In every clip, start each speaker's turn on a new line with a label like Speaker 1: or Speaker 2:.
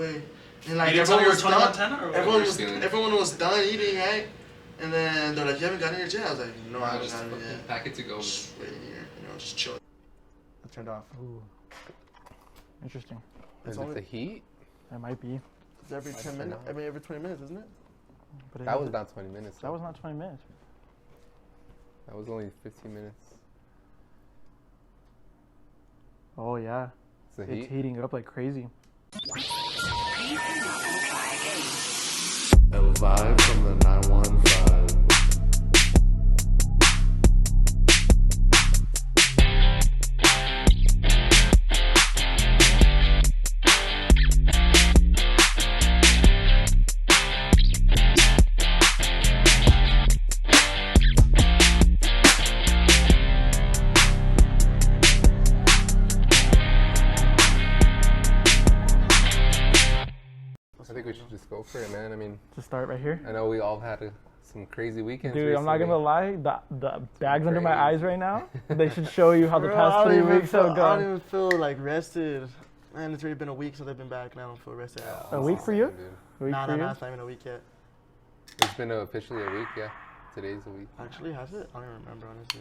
Speaker 1: way. And like,
Speaker 2: you didn't tell me you were Tony Montana? Or
Speaker 1: everyone was done eating, right? And then they're like, you haven't gotten here yet? I was like, no, I haven't gotten here yet.
Speaker 3: Pack it to go.
Speaker 1: Just waiting here, just chill. I turned off.
Speaker 4: Ooh. Interesting.
Speaker 3: Is it the heat?
Speaker 4: It might be.
Speaker 1: It's every 10 minutes. I mean, every 20 minutes, isn't it?
Speaker 4: But
Speaker 3: that was not 20 minutes.
Speaker 4: That was not 20 minutes.
Speaker 3: That was only 15 minutes.
Speaker 4: Oh, yeah. It's heating up like crazy.
Speaker 5: L5 from the 915.
Speaker 3: I think we should just go for it, man. I mean,
Speaker 4: to start right here.
Speaker 3: I know we all had some crazy weekends.
Speaker 4: Dude,
Speaker 3: recently.
Speaker 4: I'm not gonna lie. The bags under my eyes right now. They should show you how the past 3 weeks have gone.
Speaker 1: I don't even feel like rested. Man, it's already been a week since I've been back, and I don't feel rested at all.
Speaker 4: A week for you?
Speaker 1: Nah, it's not even a week yet.
Speaker 3: It's been officially a week, yeah. Today's a week.
Speaker 1: Actually, has it? I don't even remember, honestly.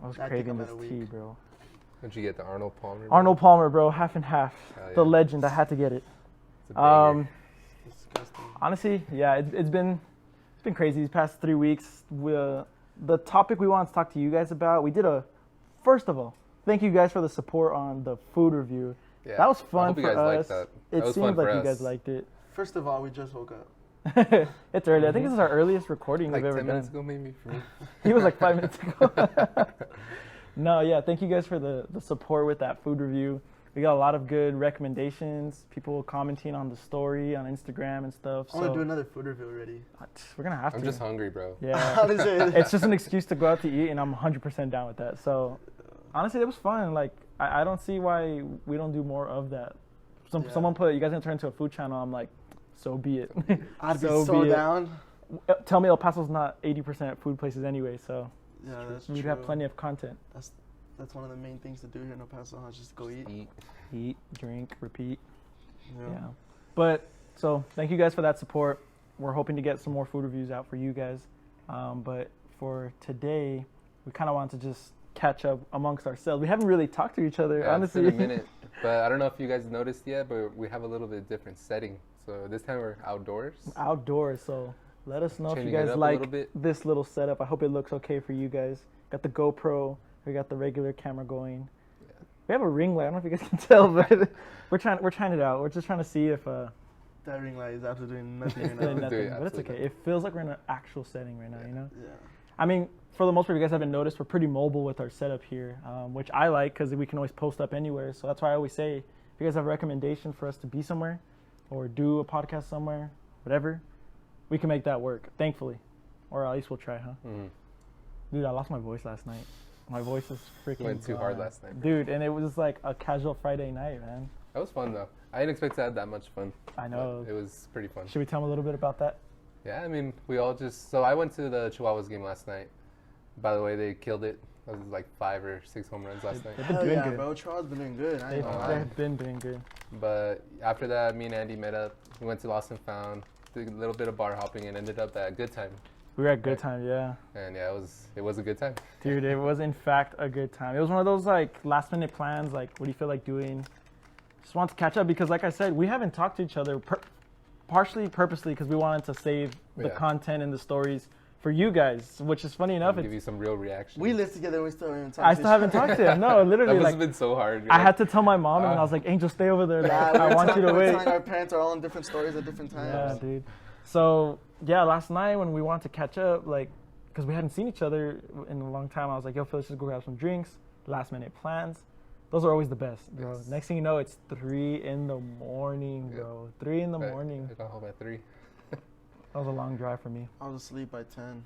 Speaker 4: I was craving this tea, bro.
Speaker 3: Did you get the Arnold Palmer?
Speaker 4: Arnold Palmer, bro, half and half.
Speaker 3: Yeah.
Speaker 4: The legend. I had to get it.
Speaker 1: Disgusting.
Speaker 4: Honestly, yeah, it's been crazy these past 3 weeks. The topic we want to talk to you guys about, first of all, thank you guys for the support on the food review.
Speaker 3: Yeah.
Speaker 4: That was fun
Speaker 3: for
Speaker 4: us.
Speaker 3: Liked that.
Speaker 4: It seems like you guys liked it.
Speaker 1: First of all, we just woke up.
Speaker 4: It's early. I think this is our earliest recording we've ever done.
Speaker 3: 10 minutes ago, maybe, for me.
Speaker 4: He was like 5 minutes ago. No, yeah, thank you guys for the support with that food review. We got a lot of good recommendations, people commenting on the story on Instagram and stuff.
Speaker 1: I want to do another food review already.
Speaker 4: We're going to have to.
Speaker 3: I'm just hungry, bro.
Speaker 4: Yeah. It's just an excuse to go out to eat, and I'm 100% down with that. So, honestly, it was fun. Like, I don't see why we don't do more of that. Someone put, you guys going to turn into a food channel. I'm like, so be it.
Speaker 1: I'd be so down.
Speaker 4: Tell me El Paso's not 80% food places anyway, so
Speaker 1: yeah, that's
Speaker 4: we'd have plenty of content.
Speaker 1: That's one of the main things to do here in El Paso, just go
Speaker 4: Eat, drink, repeat.
Speaker 1: Yeah.
Speaker 4: But, so, thank you guys for that support. We're hoping to get some more food reviews out for you guys. But for today, we kind of want to just catch up amongst ourselves. We haven't really talked to each other, honestly.
Speaker 3: It's been a minute. But I don't know if you guys noticed yet, but we have a little bit different setting. So this time we're outdoors.
Speaker 4: So let us know if you guys like this little setup. I hope it looks okay for you guys. Got the GoPro. We got the regular camera going. Yeah. We have a ring light. I don't know if you guys can tell, but we're trying it out. We're just trying to see if
Speaker 1: that ring light is absolutely nothing right
Speaker 4: now. Nothing, but it's okay. It feels like we're in an actual setting right now, you know?
Speaker 1: Yeah.
Speaker 4: I mean, for the most part, if you guys haven't noticed, we're pretty mobile with our setup here, which I like because we can always post up anywhere. So that's why I always say, if you guys have a recommendation for us to be somewhere or do a podcast somewhere, whatever, we can make that work, thankfully. Or at least we'll try, huh? Mm-hmm. Dude, I lost my voice last night. My voice is freaking
Speaker 3: went too hard last night.
Speaker 4: Dude, and it was like a casual Friday night, man.
Speaker 3: That was fun, though. I didn't expect to have that much fun.
Speaker 4: I know.
Speaker 3: It was pretty fun.
Speaker 4: Should we tell them a little bit about that?
Speaker 3: Yeah, I mean, we all so I went to the Chihuahuas game last night. By the way, they killed it. That was like 5 or 6 home runs last night.
Speaker 4: They've been doing good.
Speaker 1: Bro. Chihuahuas been doing good.
Speaker 4: They've been doing good.
Speaker 3: But after that, me and Andy met up. We went to Lost and Found, did a little bit of bar hopping, and ended up at Good Time.
Speaker 4: We were at Good Time, yeah.
Speaker 3: And yeah, it was a good time.
Speaker 4: Dude, it was in fact a good time. It was one of those like last minute plans, like what do you feel like doing? Just want to catch up because like I said, we haven't talked to each other partially purposely because we wanted to save the content and the stories for you guys, which is funny enough.
Speaker 3: Give you some real reaction.
Speaker 1: We lived together and we still haven't talked.
Speaker 4: I still haven't talked to him. No, literally.
Speaker 3: That must have been so hard.
Speaker 4: I had to tell my mom and I was like, Angel, stay over there. I want you to wait.
Speaker 1: Our parents are all in different stories at different times.
Speaker 4: Yeah, dude. So yeah, last night when we wanted to catch up, like, because we hadn't seen each other in a long time, I was like, yo, Phil, let's just go grab some drinks. Last minute plans. Those are always the best, bro. Yes. Next thing you know, it's 3 in the morning, bro. 3 in the morning.
Speaker 3: I got home at 3.
Speaker 4: That was a long drive for me.
Speaker 1: I was asleep by 10.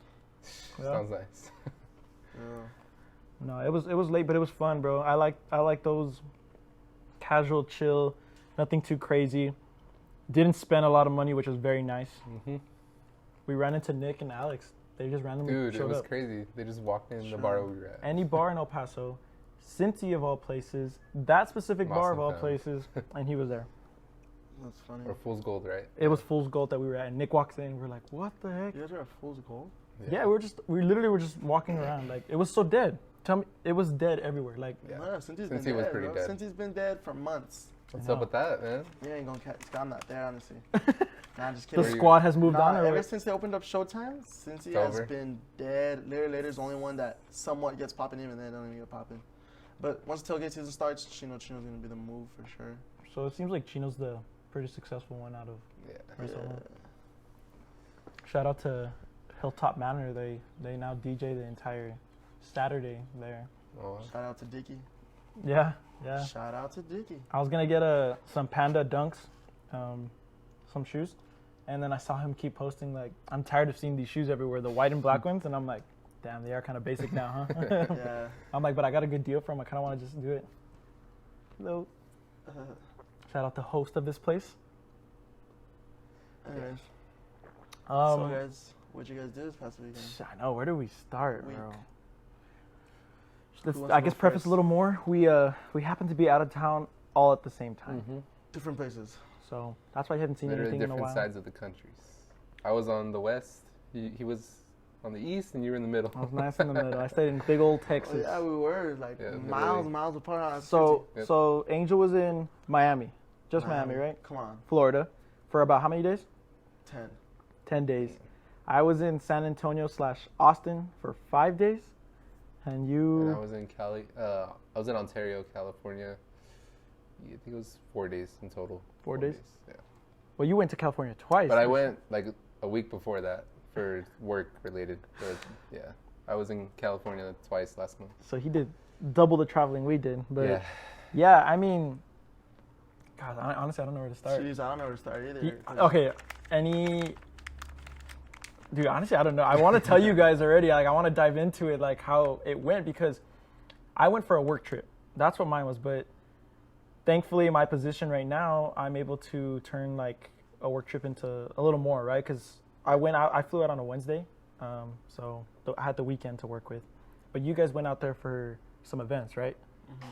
Speaker 3: Yeah. Sounds nice.
Speaker 4: Yeah. No, it was late, but it was fun, bro. I like those casual, chill, nothing too crazy. Didn't spend a lot of money, which was very nice. Mm-hmm. We ran into Nick and Alex. They just randomly showed up.
Speaker 3: Dude, it was crazy. They just walked in the bar we were at.
Speaker 4: Any bar in El Paso, Cincy of all places, that specific bar of all places, and he was there.
Speaker 1: That's funny.
Speaker 3: Or Fool's Gold, right?
Speaker 4: It was Fool's Gold that we were at, and Nick walks in. We're like, what the heck?
Speaker 1: You guys are at Fool's Gold?
Speaker 4: Yeah, we literally were just walking around. Like, it was so dead. Tell me, it was dead everywhere. Like,
Speaker 3: Yeah.
Speaker 1: No, since he's
Speaker 3: Since
Speaker 1: been
Speaker 3: he was
Speaker 1: dead,
Speaker 3: pretty
Speaker 1: bro.
Speaker 3: dead.
Speaker 1: Since he's been dead for months.
Speaker 3: What's
Speaker 4: I
Speaker 3: up
Speaker 4: know.
Speaker 3: with that, man?
Speaker 1: You ain't gonna catch. I'm not there, honestly. Nah, I'm just
Speaker 4: the
Speaker 1: kidding.
Speaker 4: squad has moved on. Or
Speaker 1: Ever
Speaker 4: what?
Speaker 1: since they opened up Showtime, since he
Speaker 3: It's
Speaker 1: has
Speaker 3: over.
Speaker 1: been dead, later's the only one that somewhat gets popping, even they don't even get popping. But once tailgate season starts, Chino's gonna be the move for sure.
Speaker 4: So it seems like Chino's the pretty successful one out of
Speaker 3: Yeah.
Speaker 4: Barcelona. Shout out to Hilltop Manor. They now DJ the entire Saturday there.
Speaker 3: Oh,
Speaker 1: Shout out to Dicky.
Speaker 4: Yeah.
Speaker 1: Shout out to Dicky.
Speaker 4: I was gonna get some Panda Dunks, some shoes, and then I saw him keep posting like, I'm tired of seeing these shoes everywhere, the white and black ones, and I'm like, damn, they are kind of basic now, huh?
Speaker 1: Yeah.
Speaker 4: I'm like, but I got a good deal for him. I kind of want to just do it. Hello. Shout out to host of this place.
Speaker 1: Anyways, so
Speaker 4: Um,
Speaker 1: guys, what'd you guys do this past weekend?
Speaker 4: I know. Where do we start,
Speaker 1: Week.
Speaker 4: bro?
Speaker 1: Who
Speaker 4: Let's,
Speaker 1: wants
Speaker 4: I
Speaker 1: to
Speaker 4: guess
Speaker 1: go
Speaker 4: preface
Speaker 1: first?
Speaker 4: a little more. We happened to be out of town all at the same time,
Speaker 3: Mm-hmm.
Speaker 1: Different places.
Speaker 4: so that's why you haven't seen
Speaker 3: Literally
Speaker 4: anything in a
Speaker 3: different
Speaker 4: while.
Speaker 3: sides of the countries. I was on the west. He was on the east, and you were in the middle.
Speaker 4: I was nice in the middle. I stayed in big old
Speaker 1: Oh,
Speaker 4: Texas.
Speaker 1: yeah, we were like
Speaker 3: Yeah,
Speaker 1: miles
Speaker 3: literally.
Speaker 1: apart on our
Speaker 4: So
Speaker 3: Yep.
Speaker 4: so Angel was in Miami, just Miami, right?
Speaker 1: Come on,
Speaker 4: Florida, for about how many days?
Speaker 1: 10.
Speaker 4: 10 days. I was in San Antonio / Austin for 5 days, and
Speaker 3: And I
Speaker 4: you.
Speaker 3: was in Cali. I was in Ontario, California. I think it was 4 days in total.
Speaker 4: 4 days?
Speaker 3: Yeah.
Speaker 4: Well, you went to California twice.
Speaker 3: But I went like a week before that for work related. But yeah, I was in California twice last month.
Speaker 4: So he did double the traveling we did. But
Speaker 3: Yeah.
Speaker 4: yeah, I mean, God, honestly, I don't know where to start.
Speaker 1: Jeez, I don't know where to start either.
Speaker 4: He-
Speaker 1: 'cause-
Speaker 4: okay, dude, honestly, I don't know. I want to tell you guys already. Like, I want to dive into it, like how it went, because I went for a work trip. That's what mine was. But thankfully, my position right now, I'm able to turn like a work trip into a little more, right? Because I flew out on a Wednesday, so I had the weekend to work with. But you guys went out there for some events, right?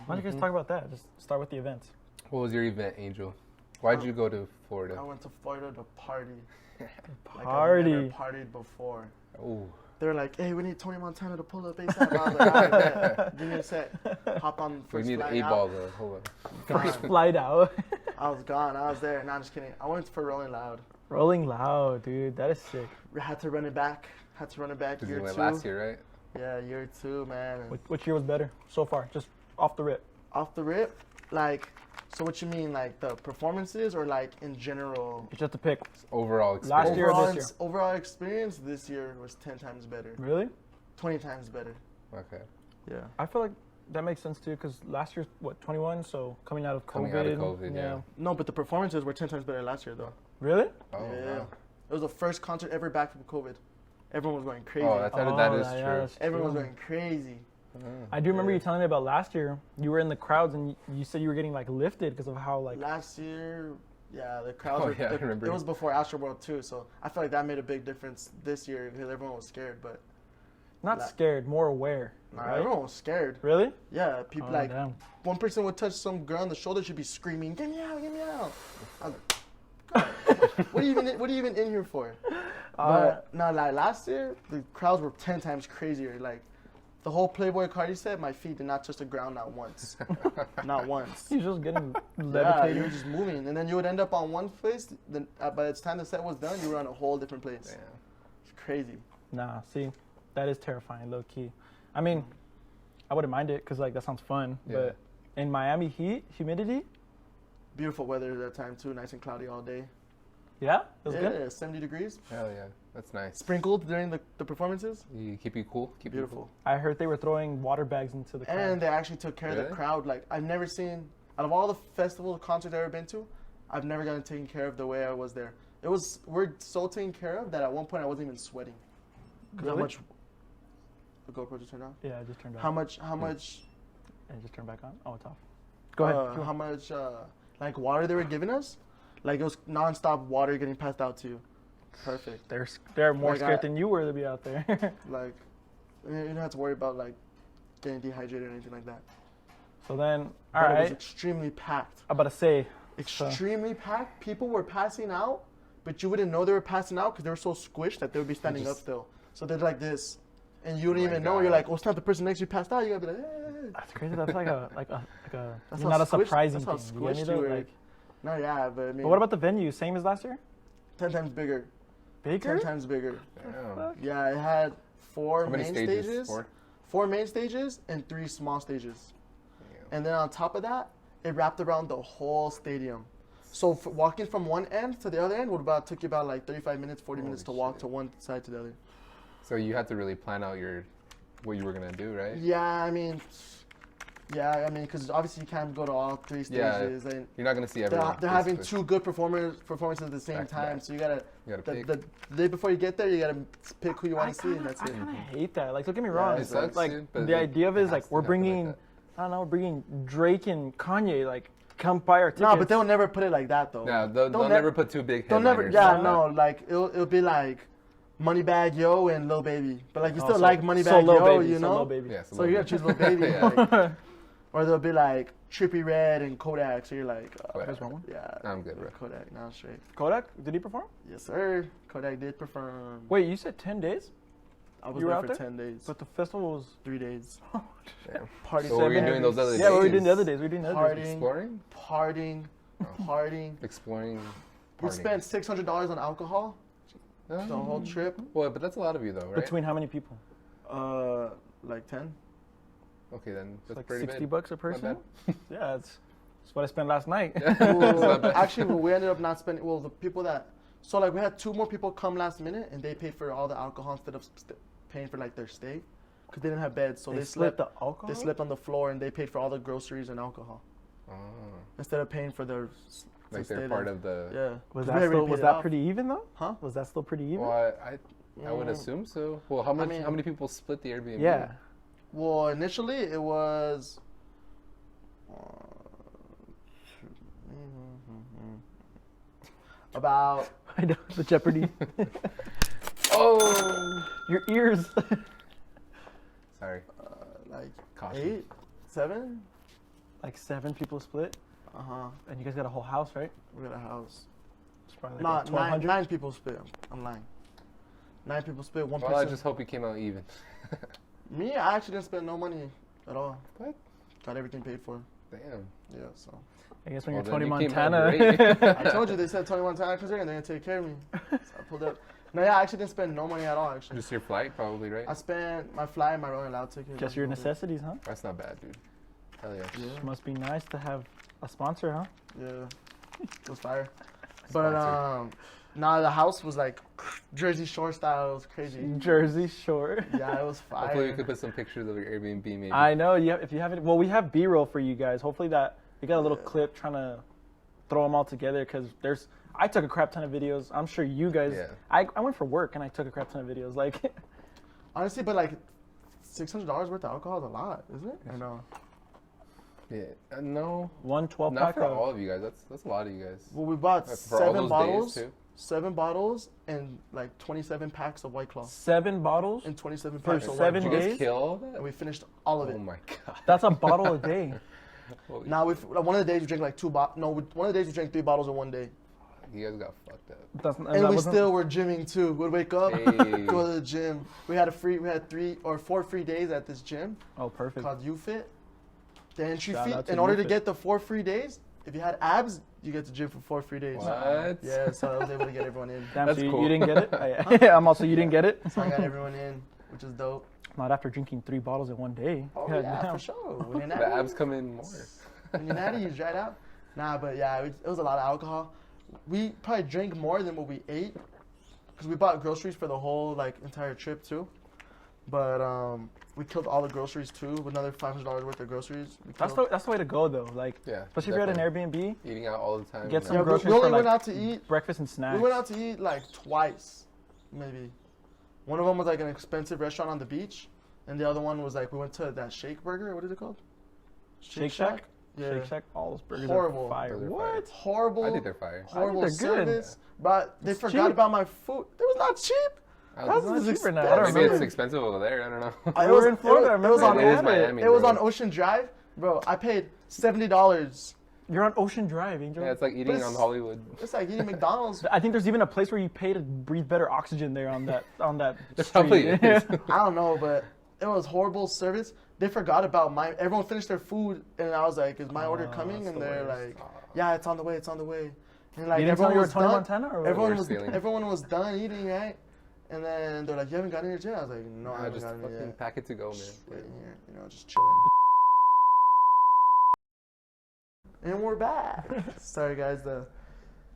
Speaker 4: Why don't you guys talk about that? Just start with the events.
Speaker 3: What was your event, Angel? Why'd you go to
Speaker 1: I
Speaker 3: Florida?
Speaker 1: went to Florida to party. Like I've
Speaker 4: Party.
Speaker 1: never partied before.
Speaker 3: Oh,
Speaker 1: They were like, "Hey, we need Tony Montana to pull up ASAP." I was like, "All right, bet. Give me a sec." Hop on
Speaker 3: we
Speaker 1: first
Speaker 3: need an
Speaker 1: flight
Speaker 3: 8-ball
Speaker 1: out.
Speaker 3: though. Hold on.
Speaker 4: First
Speaker 1: Gone.
Speaker 4: flight out.
Speaker 1: I was gone. I was there. Nah, I'm just kidding. I went for Rolling Loud.
Speaker 4: Rolling Loud, dude. That is sick.
Speaker 1: Had to run it back.
Speaker 3: Because
Speaker 1: Year
Speaker 3: you went
Speaker 1: 2.
Speaker 3: last year, right?
Speaker 1: Yeah, year 2, man. And
Speaker 4: Which year was better so far? Just off the rip.
Speaker 1: off the rip, like, so what you mean, like the performances or like in general?
Speaker 4: It's just a pick.
Speaker 3: Overall
Speaker 4: Last
Speaker 3: experience.
Speaker 4: year or
Speaker 1: Overall,
Speaker 4: this year?
Speaker 1: overall experience this year was 10 times better,
Speaker 4: Really?
Speaker 1: 20 times better.
Speaker 3: Okay.
Speaker 1: Yeah.
Speaker 4: I feel like that makes sense too, because last year's what, 21, so coming out of COVID.
Speaker 3: Coming out of COVID, yeah.
Speaker 1: No, but the performances were 10 times better last year, though.
Speaker 4: Really?
Speaker 3: Oh,
Speaker 1: yeah.
Speaker 3: wow.
Speaker 1: It was the first concert ever back from COVID. Everyone was going crazy.
Speaker 3: Oh, that is
Speaker 4: yeah,
Speaker 3: true.
Speaker 4: that's
Speaker 1: Everyone was
Speaker 4: true.
Speaker 1: going crazy.
Speaker 4: I do remember
Speaker 1: Yeah.
Speaker 4: you telling me about last year. You were in the crowds and you said you were getting like lifted because of how like.
Speaker 1: Last year, yeah, the crowds
Speaker 3: Oh,
Speaker 1: were.
Speaker 3: yeah, I remember.
Speaker 1: It was before Astroworld too, so I feel like that made a big difference this year because everyone was scared. But
Speaker 4: Not
Speaker 1: la-
Speaker 4: scared, more aware.
Speaker 1: nah,
Speaker 4: Right?
Speaker 1: everyone was scared.
Speaker 4: Really?
Speaker 1: Yeah, people
Speaker 4: Oh,
Speaker 1: like
Speaker 4: damn.
Speaker 1: one person would touch some girl on the shoulder, she'd be screaming, "Get me out! Get me out!" I was like, "God, what are you even in here for?" But no, like last year, the crowds were 10 times crazier. Like the whole Playboy Cardi set, my feet did not touch the ground not once, not once.
Speaker 4: He's just getting
Speaker 1: Yeah, you
Speaker 4: levitated.
Speaker 1: were just moving, and then you would end up on one place. Then by the time the set was done, you were on a whole different place.
Speaker 3: Damn.
Speaker 1: It's crazy.
Speaker 4: Nah, see, that is terrifying, low key. I mean, I wouldn't mind it because like that sounds fun,
Speaker 3: Yeah.
Speaker 4: but in Miami heat, humidity,
Speaker 1: Beautiful weather at that time too, nice and cloudy all day.
Speaker 4: yeah, it was
Speaker 1: Yeah,
Speaker 4: good.
Speaker 1: 70 degrees.
Speaker 3: Hell yeah. That's nice.
Speaker 1: Sprinkled during the performances.
Speaker 3: You keep you cool. Keep
Speaker 1: Beautiful.
Speaker 4: I heard they were throwing water bags into the crowd.
Speaker 1: And they actually took care of
Speaker 3: Really?
Speaker 1: the crowd. Like I've never seen, out of all the festival concerts I've ever been to, I've never gotten taken care of the way I was there. We're so taken care of that at one point I wasn't even sweating. 'Cause how
Speaker 4: Really?
Speaker 1: much? The GoPro just turned on.
Speaker 4: Yeah, I just turned
Speaker 1: How
Speaker 4: on.
Speaker 1: much?
Speaker 4: And just turned back on. Oh, it's off. Go ahead.
Speaker 1: How much? Like water they were giving us? Like it was nonstop water getting passed out to you. Perfect.
Speaker 4: They're more
Speaker 1: Like,
Speaker 4: scared
Speaker 1: I-
Speaker 4: than you were to be out there.
Speaker 1: Like you don't have to worry about like getting dehydrated or anything like that.
Speaker 4: So then, all
Speaker 1: But it was
Speaker 4: right.
Speaker 1: extremely packed.
Speaker 4: I'm about to say,
Speaker 1: extremely packed. People were passing out, but you wouldn't know they were passing out because they were so squished that they would be standing up still. So they're like this, and you wouldn't even know. You're like, oh, it's not the person next to you passed out. You gotta be like, hey.
Speaker 4: That's crazy. That's like a
Speaker 1: That's
Speaker 4: not a
Speaker 1: how squished-
Speaker 4: surprising
Speaker 1: that's
Speaker 4: thing.
Speaker 1: how
Speaker 4: You get me
Speaker 1: squished
Speaker 4: though?
Speaker 1: you were.
Speaker 4: Like,
Speaker 1: No, yeah, but I mean,
Speaker 4: but what about the venue? Same as last year?
Speaker 1: 10 times bigger?
Speaker 4: Bigger?
Speaker 1: 10 times bigger.
Speaker 3: Damn.
Speaker 1: Yeah, it had four
Speaker 3: How many
Speaker 1: main
Speaker 3: stages?
Speaker 1: stages.
Speaker 3: 4?
Speaker 1: 4 main stages and 3 small stages. And then on top of that, it wrapped around the whole stadium. So walking from one end to the other end took you about like 35 minutes, 40 minutes to walk to one side to the other.
Speaker 3: So you had to really plan out what you were gonna do, right?
Speaker 1: Yeah, I mean, because obviously you can't go to all 3 stages. And
Speaker 3: You're not gonna see everyone.
Speaker 1: they're having
Speaker 3: basically.
Speaker 1: 2 good performances at the same
Speaker 3: Back to
Speaker 1: time.
Speaker 3: back.
Speaker 1: So you gotta
Speaker 3: pick.
Speaker 1: the day before you get there, you gotta pick who you want to see, and that's
Speaker 4: I
Speaker 1: it.
Speaker 4: kind of hate that. Like, don't get me wrong.
Speaker 1: it
Speaker 4: It's
Speaker 3: sucks,
Speaker 4: like
Speaker 3: dude, but
Speaker 4: the
Speaker 3: it-
Speaker 4: idea of it
Speaker 3: it
Speaker 4: is
Speaker 3: has
Speaker 4: like
Speaker 3: to
Speaker 4: we're
Speaker 3: happen like
Speaker 4: bringing,
Speaker 3: that.
Speaker 4: I don't know, we're bringing Drake and Kanye. Like, come buy our tickets.
Speaker 1: No, but they'll never put it like that though.
Speaker 3: No, they'll
Speaker 1: Don't
Speaker 3: never put 2 big
Speaker 1: They'll
Speaker 3: headliners.
Speaker 1: never. Yeah,
Speaker 3: like
Speaker 1: no.
Speaker 3: that.
Speaker 1: Like it'll be like Moneybag Yo and Lil Baby, but like you
Speaker 4: Oh,
Speaker 1: still
Speaker 4: so-
Speaker 1: like
Speaker 4: so
Speaker 1: Moneybag
Speaker 4: Lil
Speaker 1: Yo,
Speaker 4: Baby,
Speaker 1: you
Speaker 4: so
Speaker 1: know.
Speaker 4: Lil Baby.
Speaker 3: Yeah,
Speaker 1: So you gotta choose Lil Baby.
Speaker 3: Yeah.
Speaker 1: Or they'll be like Trippie Redd and Kodak. So you're like,
Speaker 3: Kodak.
Speaker 1: yeah,
Speaker 3: I'm good, bro.
Speaker 1: Kodak now straight.
Speaker 4: Kodak, did he perform?
Speaker 1: Yes, sir. Kodak did perform.
Speaker 4: Wait, you said 10 days?
Speaker 1: I was
Speaker 4: you were
Speaker 1: there
Speaker 4: out
Speaker 1: for
Speaker 4: there?
Speaker 1: 10 days,
Speaker 4: But the festival was
Speaker 1: 3 days.
Speaker 3: Damn.
Speaker 1: Party.
Speaker 3: So what were you
Speaker 1: 7
Speaker 3: doing those other
Speaker 1: days.
Speaker 3: days?
Speaker 4: Yeah, what were we doing the other days? We were doing the other
Speaker 1: Partying.
Speaker 4: days.
Speaker 3: Exploring?
Speaker 1: Partying, partying.
Speaker 3: Exploring.
Speaker 1: We
Speaker 3: partying.
Speaker 1: spent $600 on alcohol the whole trip.
Speaker 3: Well, but that's a lot of you though, right?
Speaker 4: Between how many people?
Speaker 1: Like 10.
Speaker 3: Okay, then
Speaker 4: It's
Speaker 3: that's
Speaker 4: like
Speaker 3: pretty
Speaker 4: $60
Speaker 3: big.
Speaker 4: a person?
Speaker 3: bad.
Speaker 4: Yeah, that's what I spent last night.
Speaker 1: Well, actually, we ended up not spending. Well, the people that so like we had 2 more people come last minute, and they paid for all the alcohol instead of paying for like their stay, because they didn't have beds. So they
Speaker 4: split
Speaker 1: slept.
Speaker 4: the alcohol?
Speaker 1: They slept on the floor, and they paid for all the groceries and alcohol
Speaker 3: Oh,
Speaker 1: instead of paying for their.
Speaker 3: like they're part of the.
Speaker 1: Yeah.
Speaker 4: Was
Speaker 1: 'Cause
Speaker 4: that,
Speaker 1: we already
Speaker 4: still,
Speaker 1: paid
Speaker 4: was
Speaker 1: it
Speaker 4: that
Speaker 1: off.
Speaker 4: pretty even though?
Speaker 1: Huh?
Speaker 4: Was that still pretty even?
Speaker 3: Well, I would assume so. Well, how much?
Speaker 1: mean-
Speaker 3: how many people split the Airbnb?
Speaker 4: Yeah.
Speaker 1: Well, initially it was. About
Speaker 4: I know, the Jeopardy.
Speaker 3: Oh.
Speaker 4: Your ears.
Speaker 3: Sorry.
Speaker 1: like
Speaker 3: Caution.
Speaker 1: 8, 7.
Speaker 4: Like 7 people split,
Speaker 1: Uh-huh.
Speaker 4: and you guys got a whole house, right?
Speaker 1: We got a house.
Speaker 4: It's probably
Speaker 1: Not
Speaker 4: like
Speaker 1: 9,
Speaker 4: 1,200.
Speaker 1: 9 people split. I'm lying. 9 people split. One
Speaker 3: Well, I
Speaker 1: person.
Speaker 3: just hope you came out even.
Speaker 1: Me, I actually didn't spend no money at all.
Speaker 3: What?
Speaker 1: Got everything paid for.
Speaker 3: Damn.
Speaker 1: Yeah, so.
Speaker 4: I guess when
Speaker 3: Well,
Speaker 4: you're Tony
Speaker 3: then you came out
Speaker 4: Montana.
Speaker 3: great.
Speaker 1: I told you they said 21 times because they're gonna take care of me. So I pulled up. No, yeah, I actually didn't spend no money at all. Actually,
Speaker 3: Just your flight, probably, right?
Speaker 1: I spent my flight, and my rolling loud ticket.
Speaker 4: Just your
Speaker 1: That's
Speaker 4: necessities, huh?
Speaker 3: That's not bad, dude. Hell yeah.
Speaker 1: Yeah,
Speaker 4: Must be nice to have a sponsor, huh?
Speaker 1: yeah, it was fire.
Speaker 3: Sponsored.
Speaker 1: But nah, the house was like Jersey Shore style. It was crazy.
Speaker 4: Jersey Shore.
Speaker 1: Yeah, it was fire.
Speaker 3: Hopefully, we could put some pictures of your Airbnb, maybe.
Speaker 4: I know. If you haven't, well, we have B-roll for you guys. Hopefully that we got a little clip trying to throw them all together because I took a crap ton of videos. I'm sure you guys.
Speaker 3: Yeah.
Speaker 4: I went for work and I took a crap ton of videos. Like,
Speaker 1: Honestly, but like $600 worth of alcohol is a lot, isn't it? I know.
Speaker 3: Yeah. No.
Speaker 4: one 12
Speaker 3: Not
Speaker 4: pack
Speaker 3: for
Speaker 4: of
Speaker 3: all of you guys. That's a lot of you guys.
Speaker 1: Well, we bought
Speaker 3: For all
Speaker 1: 7
Speaker 3: those
Speaker 1: bottles.
Speaker 3: days, too.
Speaker 1: 7 bottles and like 27 packs of White Claw.
Speaker 4: 7 bottles.
Speaker 1: And 27
Speaker 4: For
Speaker 1: packs of
Speaker 4: 7
Speaker 1: White
Speaker 3: Did
Speaker 1: Claw.
Speaker 3: you
Speaker 4: days?
Speaker 3: guys kill all that?
Speaker 1: And we finished all of it.
Speaker 3: Oh my god.
Speaker 4: That's a bottle a day.
Speaker 3: Holy
Speaker 1: Now one of the days we drank like 2 bottles. No, one of the days we drank 3 bottles in one day.
Speaker 3: You guys got fucked up.
Speaker 1: And we still were gymming too. We'd wake up,
Speaker 3: Hey.
Speaker 1: go to the gym. We had 3 or 4 free days at this gym
Speaker 4: Oh, perfect.
Speaker 1: called UFit. The entry
Speaker 4: Shout
Speaker 1: fee.
Speaker 4: out to
Speaker 1: In order to
Speaker 4: UFit.
Speaker 1: get the 4 free days, if you had abs, you get to gym for 4 free days.
Speaker 3: What?
Speaker 1: Yeah, so I was able to get everyone in.
Speaker 4: Damn,
Speaker 3: That's
Speaker 4: so you,
Speaker 3: cool.
Speaker 4: you didn't get it? Yeah, I'm also, you didn't get it?
Speaker 1: So I got everyone in, which is dope.
Speaker 4: Not after drinking 3 bottles in one day.
Speaker 1: Oh
Speaker 4: God
Speaker 1: yeah,
Speaker 4: damn.
Speaker 1: for sure. When you're
Speaker 3: The
Speaker 1: natty,
Speaker 3: abs come in more.
Speaker 1: when you're natty, you dried out. Nah, but yeah, it was a lot of alcohol. We probably drank more than what we ate because we bought groceries for the whole like entire trip too. But we killed all the groceries too with another $500 worth of groceries.
Speaker 4: That's the way to go though. Like,
Speaker 3: Yeah.
Speaker 4: especially if you're at an Airbnb,
Speaker 3: Eating out all the time.
Speaker 4: Get
Speaker 3: you
Speaker 4: some
Speaker 3: know?
Speaker 1: Yeah,
Speaker 4: groceries
Speaker 1: we only
Speaker 4: for,
Speaker 1: went
Speaker 4: like,
Speaker 1: out to eat.
Speaker 4: breakfast and snacks.
Speaker 1: We went out to eat like twice, maybe. One of them was like an expensive restaurant on the beach, and the other one was like we went to that Shake Burger. What is it called?
Speaker 4: Shake Shack?
Speaker 1: Yeah.
Speaker 4: Shake Shack, all those burgers
Speaker 1: Horrible.
Speaker 4: are fire.
Speaker 3: Those are
Speaker 4: What?
Speaker 1: Horrible.
Speaker 3: I think they're fire.
Speaker 1: Horrible
Speaker 4: they're good.
Speaker 1: service. But they
Speaker 4: It's
Speaker 1: forgot
Speaker 4: cheap.
Speaker 1: about my food. It was not cheap.
Speaker 3: I
Speaker 1: That's
Speaker 3: was-
Speaker 4: It's cheaper now. I don't
Speaker 3: Maybe
Speaker 4: remember.
Speaker 3: it's expensive over there. I don't know.
Speaker 4: We were in Florida,
Speaker 1: It was
Speaker 4: remember?
Speaker 1: on
Speaker 3: It is
Speaker 4: Had
Speaker 3: Miami.
Speaker 1: It was
Speaker 3: bro.
Speaker 1: on Ocean Drive, bro. I paid $70
Speaker 4: You're on Ocean Drive, Angel.
Speaker 3: Yeah, it's like eating
Speaker 1: it's-
Speaker 3: on Hollywood.
Speaker 1: It's like eating McDonald's.
Speaker 4: I think there's even a place where you pay to breathe better oxygen there on that
Speaker 3: There
Speaker 4: street.
Speaker 3: probably is.
Speaker 1: I don't know, but it was horrible service. They forgot about everyone finished their food, and I was like, "Is my order coming?"
Speaker 3: that's
Speaker 1: And
Speaker 3: the
Speaker 1: they're
Speaker 3: worst.
Speaker 1: like, "Yeah, it's on the way. It's on the way." And like
Speaker 4: You didn't tell
Speaker 1: everyone
Speaker 4: you were
Speaker 1: was
Speaker 4: Tony
Speaker 1: done.
Speaker 4: Montana, or what?
Speaker 3: Worst feeling.
Speaker 1: Everyone was done eating, right? And then they're like, "You haven't gotten yours yet?" I was like, "No, I
Speaker 3: Nah,
Speaker 1: haven't
Speaker 3: just
Speaker 1: gotten it
Speaker 3: fucking
Speaker 1: yet."
Speaker 3: pack it to go, man.
Speaker 1: Just waiting here, just chilling. And we're back. Sorry, guys. The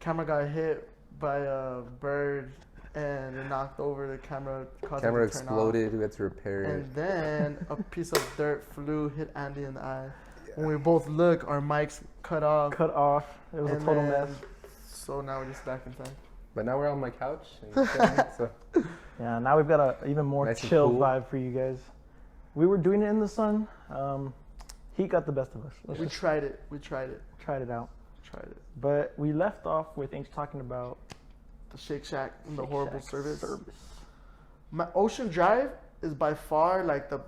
Speaker 1: camera got hit by a bird, and it knocked over the camera. caused it
Speaker 3: Camera
Speaker 1: to turn off.
Speaker 3: exploded. We had to repair it.
Speaker 1: And then a piece of dirt flew, hit Andy in the eye. When we both look, our mics cut off.
Speaker 4: Cut off. It was a
Speaker 1: and
Speaker 4: total
Speaker 1: then-
Speaker 4: mess.
Speaker 1: So now we're just back in time.
Speaker 3: But now we're on my couch. And so
Speaker 4: Yeah, now we've got a even more
Speaker 3: Nice and
Speaker 4: chill
Speaker 3: cool.
Speaker 4: vibe for you guys. We were doing it in the sun. Heat got the best of us. Let's
Speaker 1: We
Speaker 4: just
Speaker 1: tried it. We tried it.
Speaker 4: tried it out.
Speaker 1: Tried it.
Speaker 4: But we left off with Ainge talking about
Speaker 1: The Shake Shack and the horrible
Speaker 4: Shack
Speaker 1: service.
Speaker 4: service.
Speaker 1: My Ocean Drive is by far like the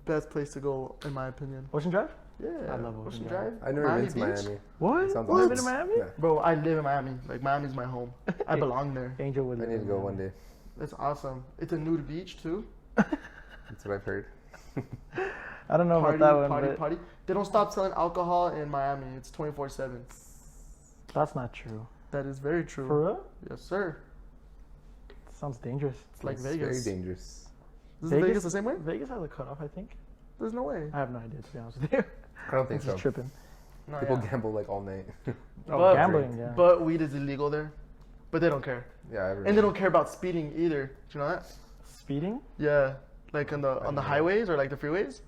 Speaker 1: best place to go in my opinion.
Speaker 4: Ocean Drive?
Speaker 1: Yeah,
Speaker 4: I love Ocean Drive.
Speaker 3: I've never been to
Speaker 1: Beach?
Speaker 3: Miami.
Speaker 4: What?
Speaker 3: Sounds
Speaker 4: You live in
Speaker 3: awesome.
Speaker 4: Miami?
Speaker 3: Yeah.
Speaker 1: Bro, I live in Miami. Like Miami's my home. I belong there.
Speaker 4: Angel would
Speaker 3: I
Speaker 4: live
Speaker 3: need to
Speaker 4: in
Speaker 3: go
Speaker 4: Miami.
Speaker 3: one day.
Speaker 1: It's awesome. It's a nude beach too.
Speaker 3: That's what I've heard.
Speaker 4: I don't know
Speaker 1: Party,
Speaker 4: about that one,
Speaker 1: party,
Speaker 4: but
Speaker 1: party. They don't stop selling alcohol in Miami. It's 24/7.
Speaker 4: that's not true.
Speaker 1: That is very true.
Speaker 4: For real?
Speaker 1: Yes, sir.
Speaker 4: Sounds dangerous.
Speaker 1: It's like
Speaker 3: It's
Speaker 1: Vegas.
Speaker 3: very dangerous.
Speaker 1: Is
Speaker 4: Vegas?
Speaker 1: Vegas the same way?
Speaker 4: Vegas has a cutoff, I think.
Speaker 1: There's no way.
Speaker 4: I have no idea, to be honest with you.
Speaker 3: I don't think
Speaker 4: I'm
Speaker 3: so.
Speaker 4: just tripping.
Speaker 1: No,
Speaker 3: People
Speaker 1: yeah.
Speaker 3: gamble like all night.
Speaker 4: Oh,
Speaker 1: But-
Speaker 4: gambling, yeah.
Speaker 1: But weed is illegal there. But they don't care.
Speaker 3: Yeah, I've heard.
Speaker 1: And they don't care about speeding either. Do you know that?
Speaker 4: Speeding?
Speaker 1: Yeah. Like on the
Speaker 3: don't know.
Speaker 1: highways or like the freeways.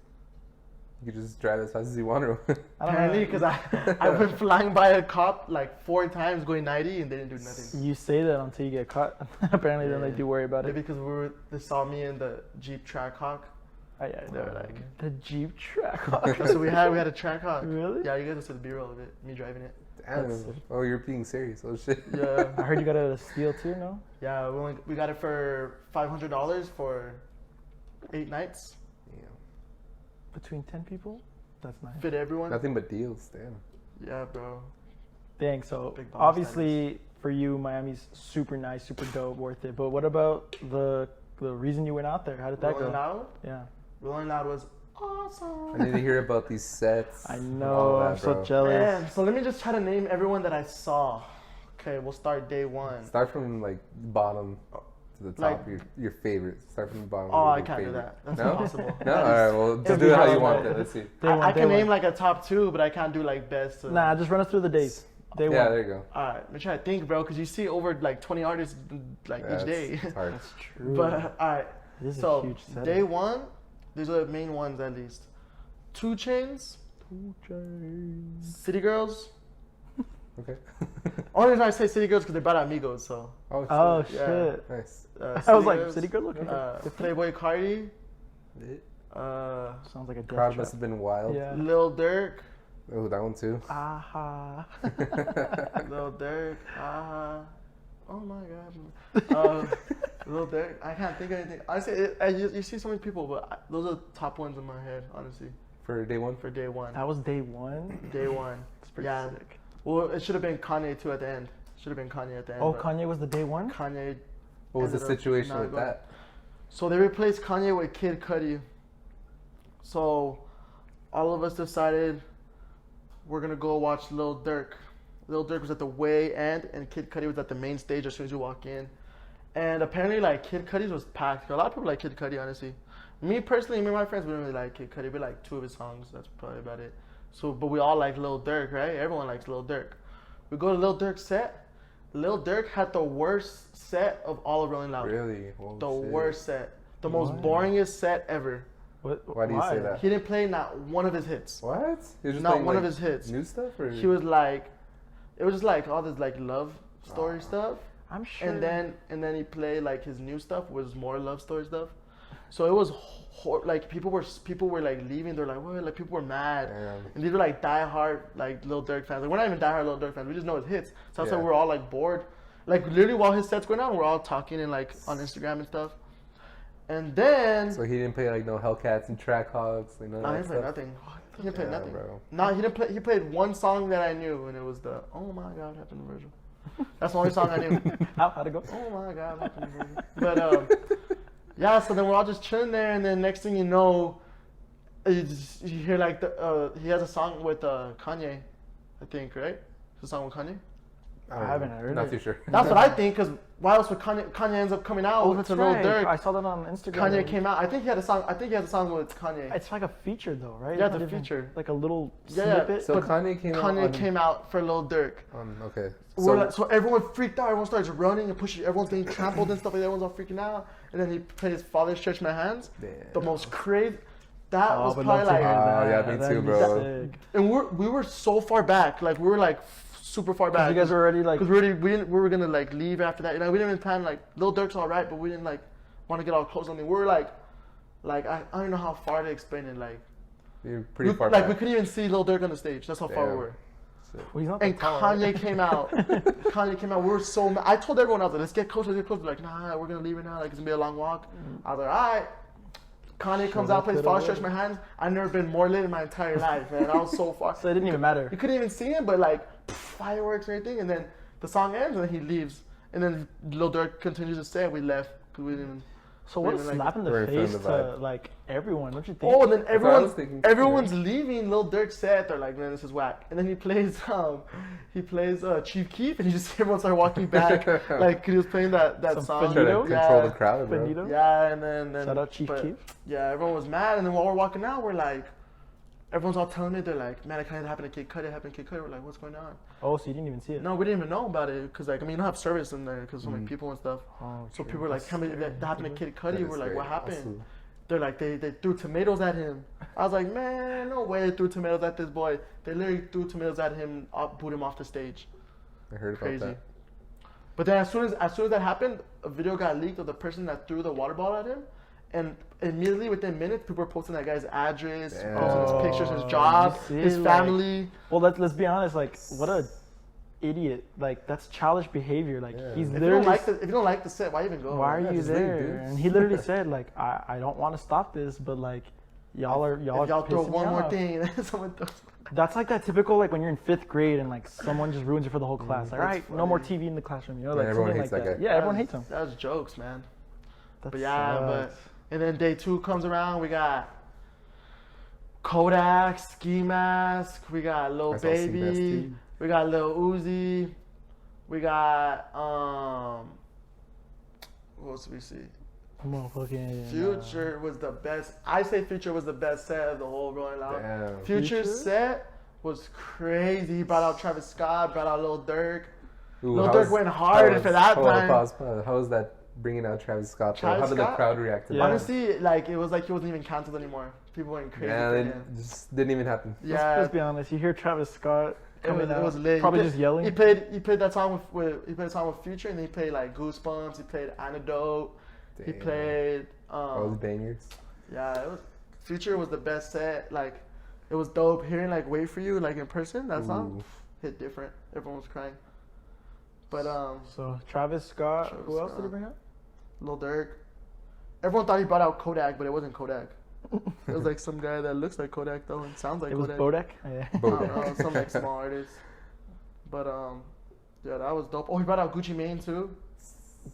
Speaker 3: You could just drive as fast as you want to.
Speaker 4: I don't
Speaker 1: Apparently,
Speaker 4: know.
Speaker 1: because I went flying by a cop like 4 times going 90 and they didn't do nothing.
Speaker 4: You say that until you get caught. Apparently, then they
Speaker 1: Yeah.
Speaker 4: do worry about
Speaker 1: Maybe
Speaker 4: it.
Speaker 1: because they saw me in the Jeep Trackhawk.
Speaker 4: Oh, yeah,
Speaker 1: They were like,
Speaker 4: the Jeep track.
Speaker 1: so we had a Trackhawk.
Speaker 4: Really?
Speaker 1: Yeah, you guys will see the B-roll of it. Me driving it.
Speaker 3: Damn.
Speaker 4: That's sick.
Speaker 3: Oh, you're being serious. Oh shit.
Speaker 1: Yeah.
Speaker 4: I heard you got it at a steal too, no?
Speaker 1: Yeah, we got it for $500 for 8 nights.
Speaker 3: Damn.
Speaker 4: Between 10 people? That's nice.
Speaker 1: Fit everyone.
Speaker 3: Nothing but deals. Damn.
Speaker 1: Yeah, bro.
Speaker 4: Dang, so
Speaker 1: Big boss
Speaker 4: obviously for you, Miami's super nice, super dope, worth it. But what about the reason you went out there? How did that
Speaker 1: Rolling
Speaker 4: go?
Speaker 1: Loud.
Speaker 4: Yeah.
Speaker 1: Rolling Loud was
Speaker 3: I
Speaker 1: awesome.
Speaker 3: need to hear about these sets.
Speaker 4: I
Speaker 3: and
Speaker 4: know,
Speaker 3: all
Speaker 4: I'm
Speaker 3: that,
Speaker 4: so
Speaker 3: bro.
Speaker 4: jealous.
Speaker 1: Man, so let me just try to name everyone that I saw. Okay, we'll start day one.
Speaker 3: Start from like bottom to the top.
Speaker 1: Like-
Speaker 3: your favorite. Start from the bottom.
Speaker 1: Oh,
Speaker 3: your
Speaker 1: I can't do
Speaker 3: favorite.
Speaker 1: that. That's
Speaker 3: No?
Speaker 1: impossible.
Speaker 3: No.
Speaker 1: That
Speaker 3: All
Speaker 1: is-
Speaker 3: right. Well, just
Speaker 1: it'll
Speaker 3: do
Speaker 1: be
Speaker 3: it how you
Speaker 1: hard.
Speaker 3: want it. Let's see.
Speaker 4: Day one,
Speaker 1: I
Speaker 4: day
Speaker 1: can
Speaker 4: one.
Speaker 1: name like a top 2, but I can't do like best. To,
Speaker 4: Nah, just run us through the days. Day
Speaker 3: Yeah,
Speaker 4: one.
Speaker 3: there you go.
Speaker 1: Alright, let me try to think, bro, because you see over like 20 artists like
Speaker 3: Yeah,
Speaker 1: each day.
Speaker 3: It's hard.
Speaker 4: That's true.
Speaker 1: But alright,
Speaker 4: this is
Speaker 1: so
Speaker 4: a huge setup.
Speaker 1: day one, these are the main ones at least. 2 Chainz, City Girls.
Speaker 3: Okay.
Speaker 1: Only reason I say City Girls because they brought out Migos, so.
Speaker 4: Oh,
Speaker 1: Yeah.
Speaker 4: shit.
Speaker 3: Nice.
Speaker 4: I was like,
Speaker 1: Girls,
Speaker 4: City Girl looking.
Speaker 1: Playboy Cardi,
Speaker 3: Lit.
Speaker 4: Sounds like a death
Speaker 3: Crowd
Speaker 4: trap.
Speaker 3: must have been wild.
Speaker 4: Yeah.
Speaker 1: Lil Durk,
Speaker 3: Oh, that one too.
Speaker 4: Aha.
Speaker 1: Lil Durk, oh my god. Lil Durk, I can't think of anything. Honestly, you see so many people, but those are the top ones in my head, honestly,
Speaker 3: For day one.
Speaker 1: for day one.
Speaker 4: That was day one.
Speaker 1: Day one.
Speaker 4: That's pretty
Speaker 1: Yeah.
Speaker 4: sick.
Speaker 1: Well, it should have been Kanye too at the end. Should have been Kanye at the end.
Speaker 4: Oh,
Speaker 1: but
Speaker 4: Kanye was the day one?
Speaker 1: Kanye.
Speaker 3: What was the
Speaker 1: ended up
Speaker 3: situation
Speaker 1: not
Speaker 3: with
Speaker 1: going.
Speaker 3: that?
Speaker 1: So they replaced Kanye with Kid Cudi. So all of us decided we're gonna go watch Lil Durk. Lil Durk was at the way end, and Kid Cudi was at the main stage as soon as you walk in. And apparently, like Kid Cudi's was packed. A lot of people like Kid Cudi, honestly. Me personally, me and my friends, we don't really like Kid Cudi. We like 2 of his songs. That's probably about it. So, but we all like Lil Durk, right? Everyone likes Lil Durk. We go to Lil Durk's set. Lil Durk had the worst set of all of Rolling Loud.
Speaker 3: Really? Holy
Speaker 1: The
Speaker 3: shit.
Speaker 1: worst set. The most
Speaker 4: Why?
Speaker 1: boringest set ever.
Speaker 3: Why do you say that?
Speaker 1: He didn't play not one of his hits.
Speaker 3: What? He was just
Speaker 1: Not
Speaker 3: playing,
Speaker 1: one of
Speaker 3: like,
Speaker 1: his hits.
Speaker 3: New stuff, or
Speaker 1: He was like, it was just like all this like love story stuff.
Speaker 4: I'm sure.
Speaker 1: And then he played like his new stuff was more love story stuff. So it was like people were like leaving. They're like, what? Like people were mad.
Speaker 3: Damn.
Speaker 1: And these were like diehard like Lil Durk fans. Like we're not even diehard Lil Durk fans. We just know his hits. So that's why
Speaker 3: Yeah.
Speaker 1: we're all like bored. Like literally while his set's going on, we're all talking and like on Instagram and stuff. And then
Speaker 3: So he didn't play like no Hellcats and Trackhawks, like none of
Speaker 1: I
Speaker 3: that
Speaker 1: didn't play
Speaker 3: stuff.
Speaker 1: nothing. He didn't play
Speaker 3: Yeah,
Speaker 1: nothing.
Speaker 3: bro.
Speaker 1: No, he didn't play. He played one song that I knew, and it was the "Oh My God, Happened to Virgil." That's the only song I knew.
Speaker 4: How'd it go?
Speaker 1: Oh my God, happened to Virgil. But yeah. So then we're all just chilling there, and then next thing you know, you hear like he has a song with Kanye, I think, right? It's a song with Kanye.
Speaker 4: I haven't heard
Speaker 3: Not
Speaker 4: it.
Speaker 3: too sure.
Speaker 1: That's what I think, because why else would Kanye ends up coming out
Speaker 4: Oh,
Speaker 1: with
Speaker 4: that's
Speaker 1: a Lil
Speaker 4: right.
Speaker 1: Durk?
Speaker 4: I saw that on Instagram.
Speaker 1: Kanye came out. I think he had a song. I think he has a song with Kanye.
Speaker 4: It's like a feature though, right?
Speaker 1: Yeah,
Speaker 4: It's
Speaker 1: it's a
Speaker 4: not even
Speaker 1: feature.
Speaker 4: Like a little
Speaker 1: Yeah.
Speaker 4: snippet.
Speaker 3: So
Speaker 1: But
Speaker 3: Kanye came out.
Speaker 1: Kanye
Speaker 3: on-
Speaker 1: came out for Lil Durk.
Speaker 3: Okay.
Speaker 1: So everyone freaked out. Everyone starts running and pushing. Everyone's getting trampled and stuff like that. Everyone's all freaking out. And then he plays "Father Stretch My Hands."
Speaker 3: Damn.
Speaker 1: The most crazy. That
Speaker 4: Oh,
Speaker 1: was
Speaker 4: I would
Speaker 1: probably
Speaker 4: love to hear
Speaker 1: like.
Speaker 3: Oh, yeah,
Speaker 4: that.
Speaker 3: me
Speaker 4: That'd
Speaker 3: too,
Speaker 4: be
Speaker 3: bro.
Speaker 4: sick.
Speaker 1: And we were so far back. Like we were like super far back.
Speaker 4: You guys were already like.
Speaker 1: Because we were gonna like leave after that. You know, we didn't even plan like Lil Durk's all right, but we didn't like want to get all close on him. We were like I don't know how far to explain it. Like
Speaker 3: You're pretty far
Speaker 1: like
Speaker 3: back.
Speaker 1: we couldn't even see Lil Durk on the stage. That's how far we
Speaker 3: Damn.
Speaker 1: were.
Speaker 4: Well, he's not
Speaker 1: And
Speaker 4: that tall, right?
Speaker 1: Kanye came out. Kanye came out. We were so mad. I told everyone, I was like, let's get closer, let's get closer. They're like, nah, we're going to leave it now. Like, it's going to be a long walk. I was like, all right. Kanye comes out, plays "Father Stretch My Hands." I've never been more lit in my entire life, man. I was so far.
Speaker 4: So it didn't even matter.
Speaker 1: You couldn't even see him, but like fireworks and everything. And then the song ends, and then he leaves. And then Lil Durk continues to say, we left. Because we didn't even.
Speaker 4: So what a
Speaker 1: Even, like,
Speaker 4: slap in the
Speaker 3: we're in front
Speaker 4: face
Speaker 3: of the
Speaker 4: to
Speaker 3: vibe.
Speaker 4: like everyone, don't you think?
Speaker 1: Oh, and then
Speaker 3: what I was
Speaker 1: everyone's
Speaker 3: thinking.
Speaker 1: everyone's leaving. Lil Durk set. They're like, man, this is whack. And then he plays Chief Keef, and he just everyone started walking back, like 'cause he was playing that
Speaker 4: Some
Speaker 1: song.
Speaker 3: Trying to
Speaker 4: Benito?
Speaker 3: control the crowd, bro.
Speaker 4: Benito?
Speaker 1: Yeah, and then
Speaker 4: Shout out Chief
Speaker 1: but,
Speaker 4: Keef.
Speaker 1: Yeah, everyone was mad, and then while we're walking out, we're like, everyone's all telling me, they're like, man, it kind of happened to Kid Cudi, it happened to Kid Cudi. We're like, what's going on?
Speaker 4: Oh, so you didn't even see it?
Speaker 1: No, we didn't even know about it, because like, I mean, you don't have service in there, because so many
Speaker 3: Mm.
Speaker 1: people and stuff.
Speaker 4: Oh,
Speaker 1: So
Speaker 4: true.
Speaker 1: people were like,
Speaker 4: That's
Speaker 1: how many
Speaker 4: scary.
Speaker 1: that happened to Kid
Speaker 3: That
Speaker 1: Cudi?
Speaker 3: is
Speaker 1: We're like,
Speaker 3: scary.
Speaker 1: what happened?
Speaker 3: Also-
Speaker 1: They're like, they threw tomatoes at him. I was like, man, no way they threw tomatoes at this boy. They literally threw tomatoes at him, booed him off the stage.
Speaker 3: I heard about
Speaker 1: Crazy.
Speaker 3: that.
Speaker 1: But then as soon as that happened, a video got leaked of the person that threw the water bottle at him, and immediately within minutes, people were posting that guy's address,
Speaker 3: Damn.
Speaker 1: posting his pictures, his
Speaker 4: Oh,
Speaker 1: job,
Speaker 4: you see,
Speaker 1: his
Speaker 4: like-
Speaker 1: family.
Speaker 4: Well, let's be honest. Like, what a idiot. Like, that's childish behavior. Like,
Speaker 3: Yeah.
Speaker 4: he's
Speaker 1: If you
Speaker 4: literally.
Speaker 1: don't like the set, why even go?
Speaker 4: Why are
Speaker 3: Yeah,
Speaker 4: you
Speaker 3: just leave,
Speaker 4: there?
Speaker 3: dude.
Speaker 4: And he literally said, like, I don't want to stop this, but like, y'all
Speaker 1: If y'all
Speaker 4: are
Speaker 1: throw
Speaker 4: pissing
Speaker 1: one
Speaker 4: me
Speaker 1: more
Speaker 4: off.
Speaker 1: thing, and then someone throws.
Speaker 4: That's like that typical like when you're in 5th grade and like someone just ruins it for the whole class. Like, all
Speaker 1: That's
Speaker 4: right, no more
Speaker 1: funny.
Speaker 4: TV in the classroom. You know,
Speaker 3: Yeah,
Speaker 4: like
Speaker 3: everyone
Speaker 4: something
Speaker 3: hates
Speaker 4: like
Speaker 3: that
Speaker 4: that.
Speaker 3: guy.
Speaker 4: Yeah, everyone hates him.
Speaker 1: That was jokes, man.
Speaker 4: That's
Speaker 1: But yeah,
Speaker 4: sucks.
Speaker 1: and then day 2 comes around, we got Kodak, Ski Mask, we got Lil
Speaker 3: I saw Ski Mask
Speaker 1: Baby,
Speaker 3: too.
Speaker 1: we got Lil Uzi, we got what else did we see?
Speaker 4: Motherfucking,
Speaker 1: Future was the best. I say Future was the best set of the whole Rolling Loud.
Speaker 3: Damn.
Speaker 1: Future's
Speaker 4: Future?
Speaker 1: set was crazy. He brought out Travis Scott, brought out Lil Durk.
Speaker 3: Ooh,
Speaker 1: Lil
Speaker 3: how
Speaker 1: Durk
Speaker 3: was-
Speaker 1: went hard
Speaker 3: how
Speaker 1: for
Speaker 3: was-
Speaker 1: that
Speaker 3: hold on,
Speaker 1: time.
Speaker 3: pause. How was that bringing out Travis Scott? though?
Speaker 1: Travis
Speaker 3: How did the
Speaker 1: Scott?
Speaker 3: crowd react to
Speaker 4: Yeah.
Speaker 3: that?
Speaker 1: Honestly, like it was like he wasn't even canceled anymore. People went crazy
Speaker 3: Yeah,
Speaker 1: for
Speaker 3: it
Speaker 1: him.
Speaker 3: just didn't even happen.
Speaker 1: Yeah,
Speaker 4: Let's be honest. You hear Travis Scott
Speaker 1: it
Speaker 4: coming
Speaker 1: was,
Speaker 4: out,
Speaker 1: it was lit.
Speaker 4: probably
Speaker 1: He
Speaker 4: just
Speaker 1: played-
Speaker 4: yelling.
Speaker 1: He played that song he played a song with Future, and then he played like Goosebumps. He played Antidote. He
Speaker 3: Damn.
Speaker 1: played
Speaker 3: All the bangers.
Speaker 1: yeah. It was Future was the best set. Like it was dope hearing like Wait for You like in person. That song
Speaker 3: Ooh.
Speaker 1: hit different. Everyone was crying. But
Speaker 4: So Travis Scott.
Speaker 1: Travis
Speaker 4: Who else did
Speaker 1: Scott.
Speaker 4: he bring up?
Speaker 1: Lil Durk. Everyone thought he brought out Kodak, but it wasn't Kodak. It was like some guy that looks like Kodak though and sounds like
Speaker 4: It was
Speaker 1: Kodak.
Speaker 4: Bodak. Yeah.
Speaker 1: I don't know, some like small artist. But yeah, that was dope. Oh, he brought out Gucci Mane too.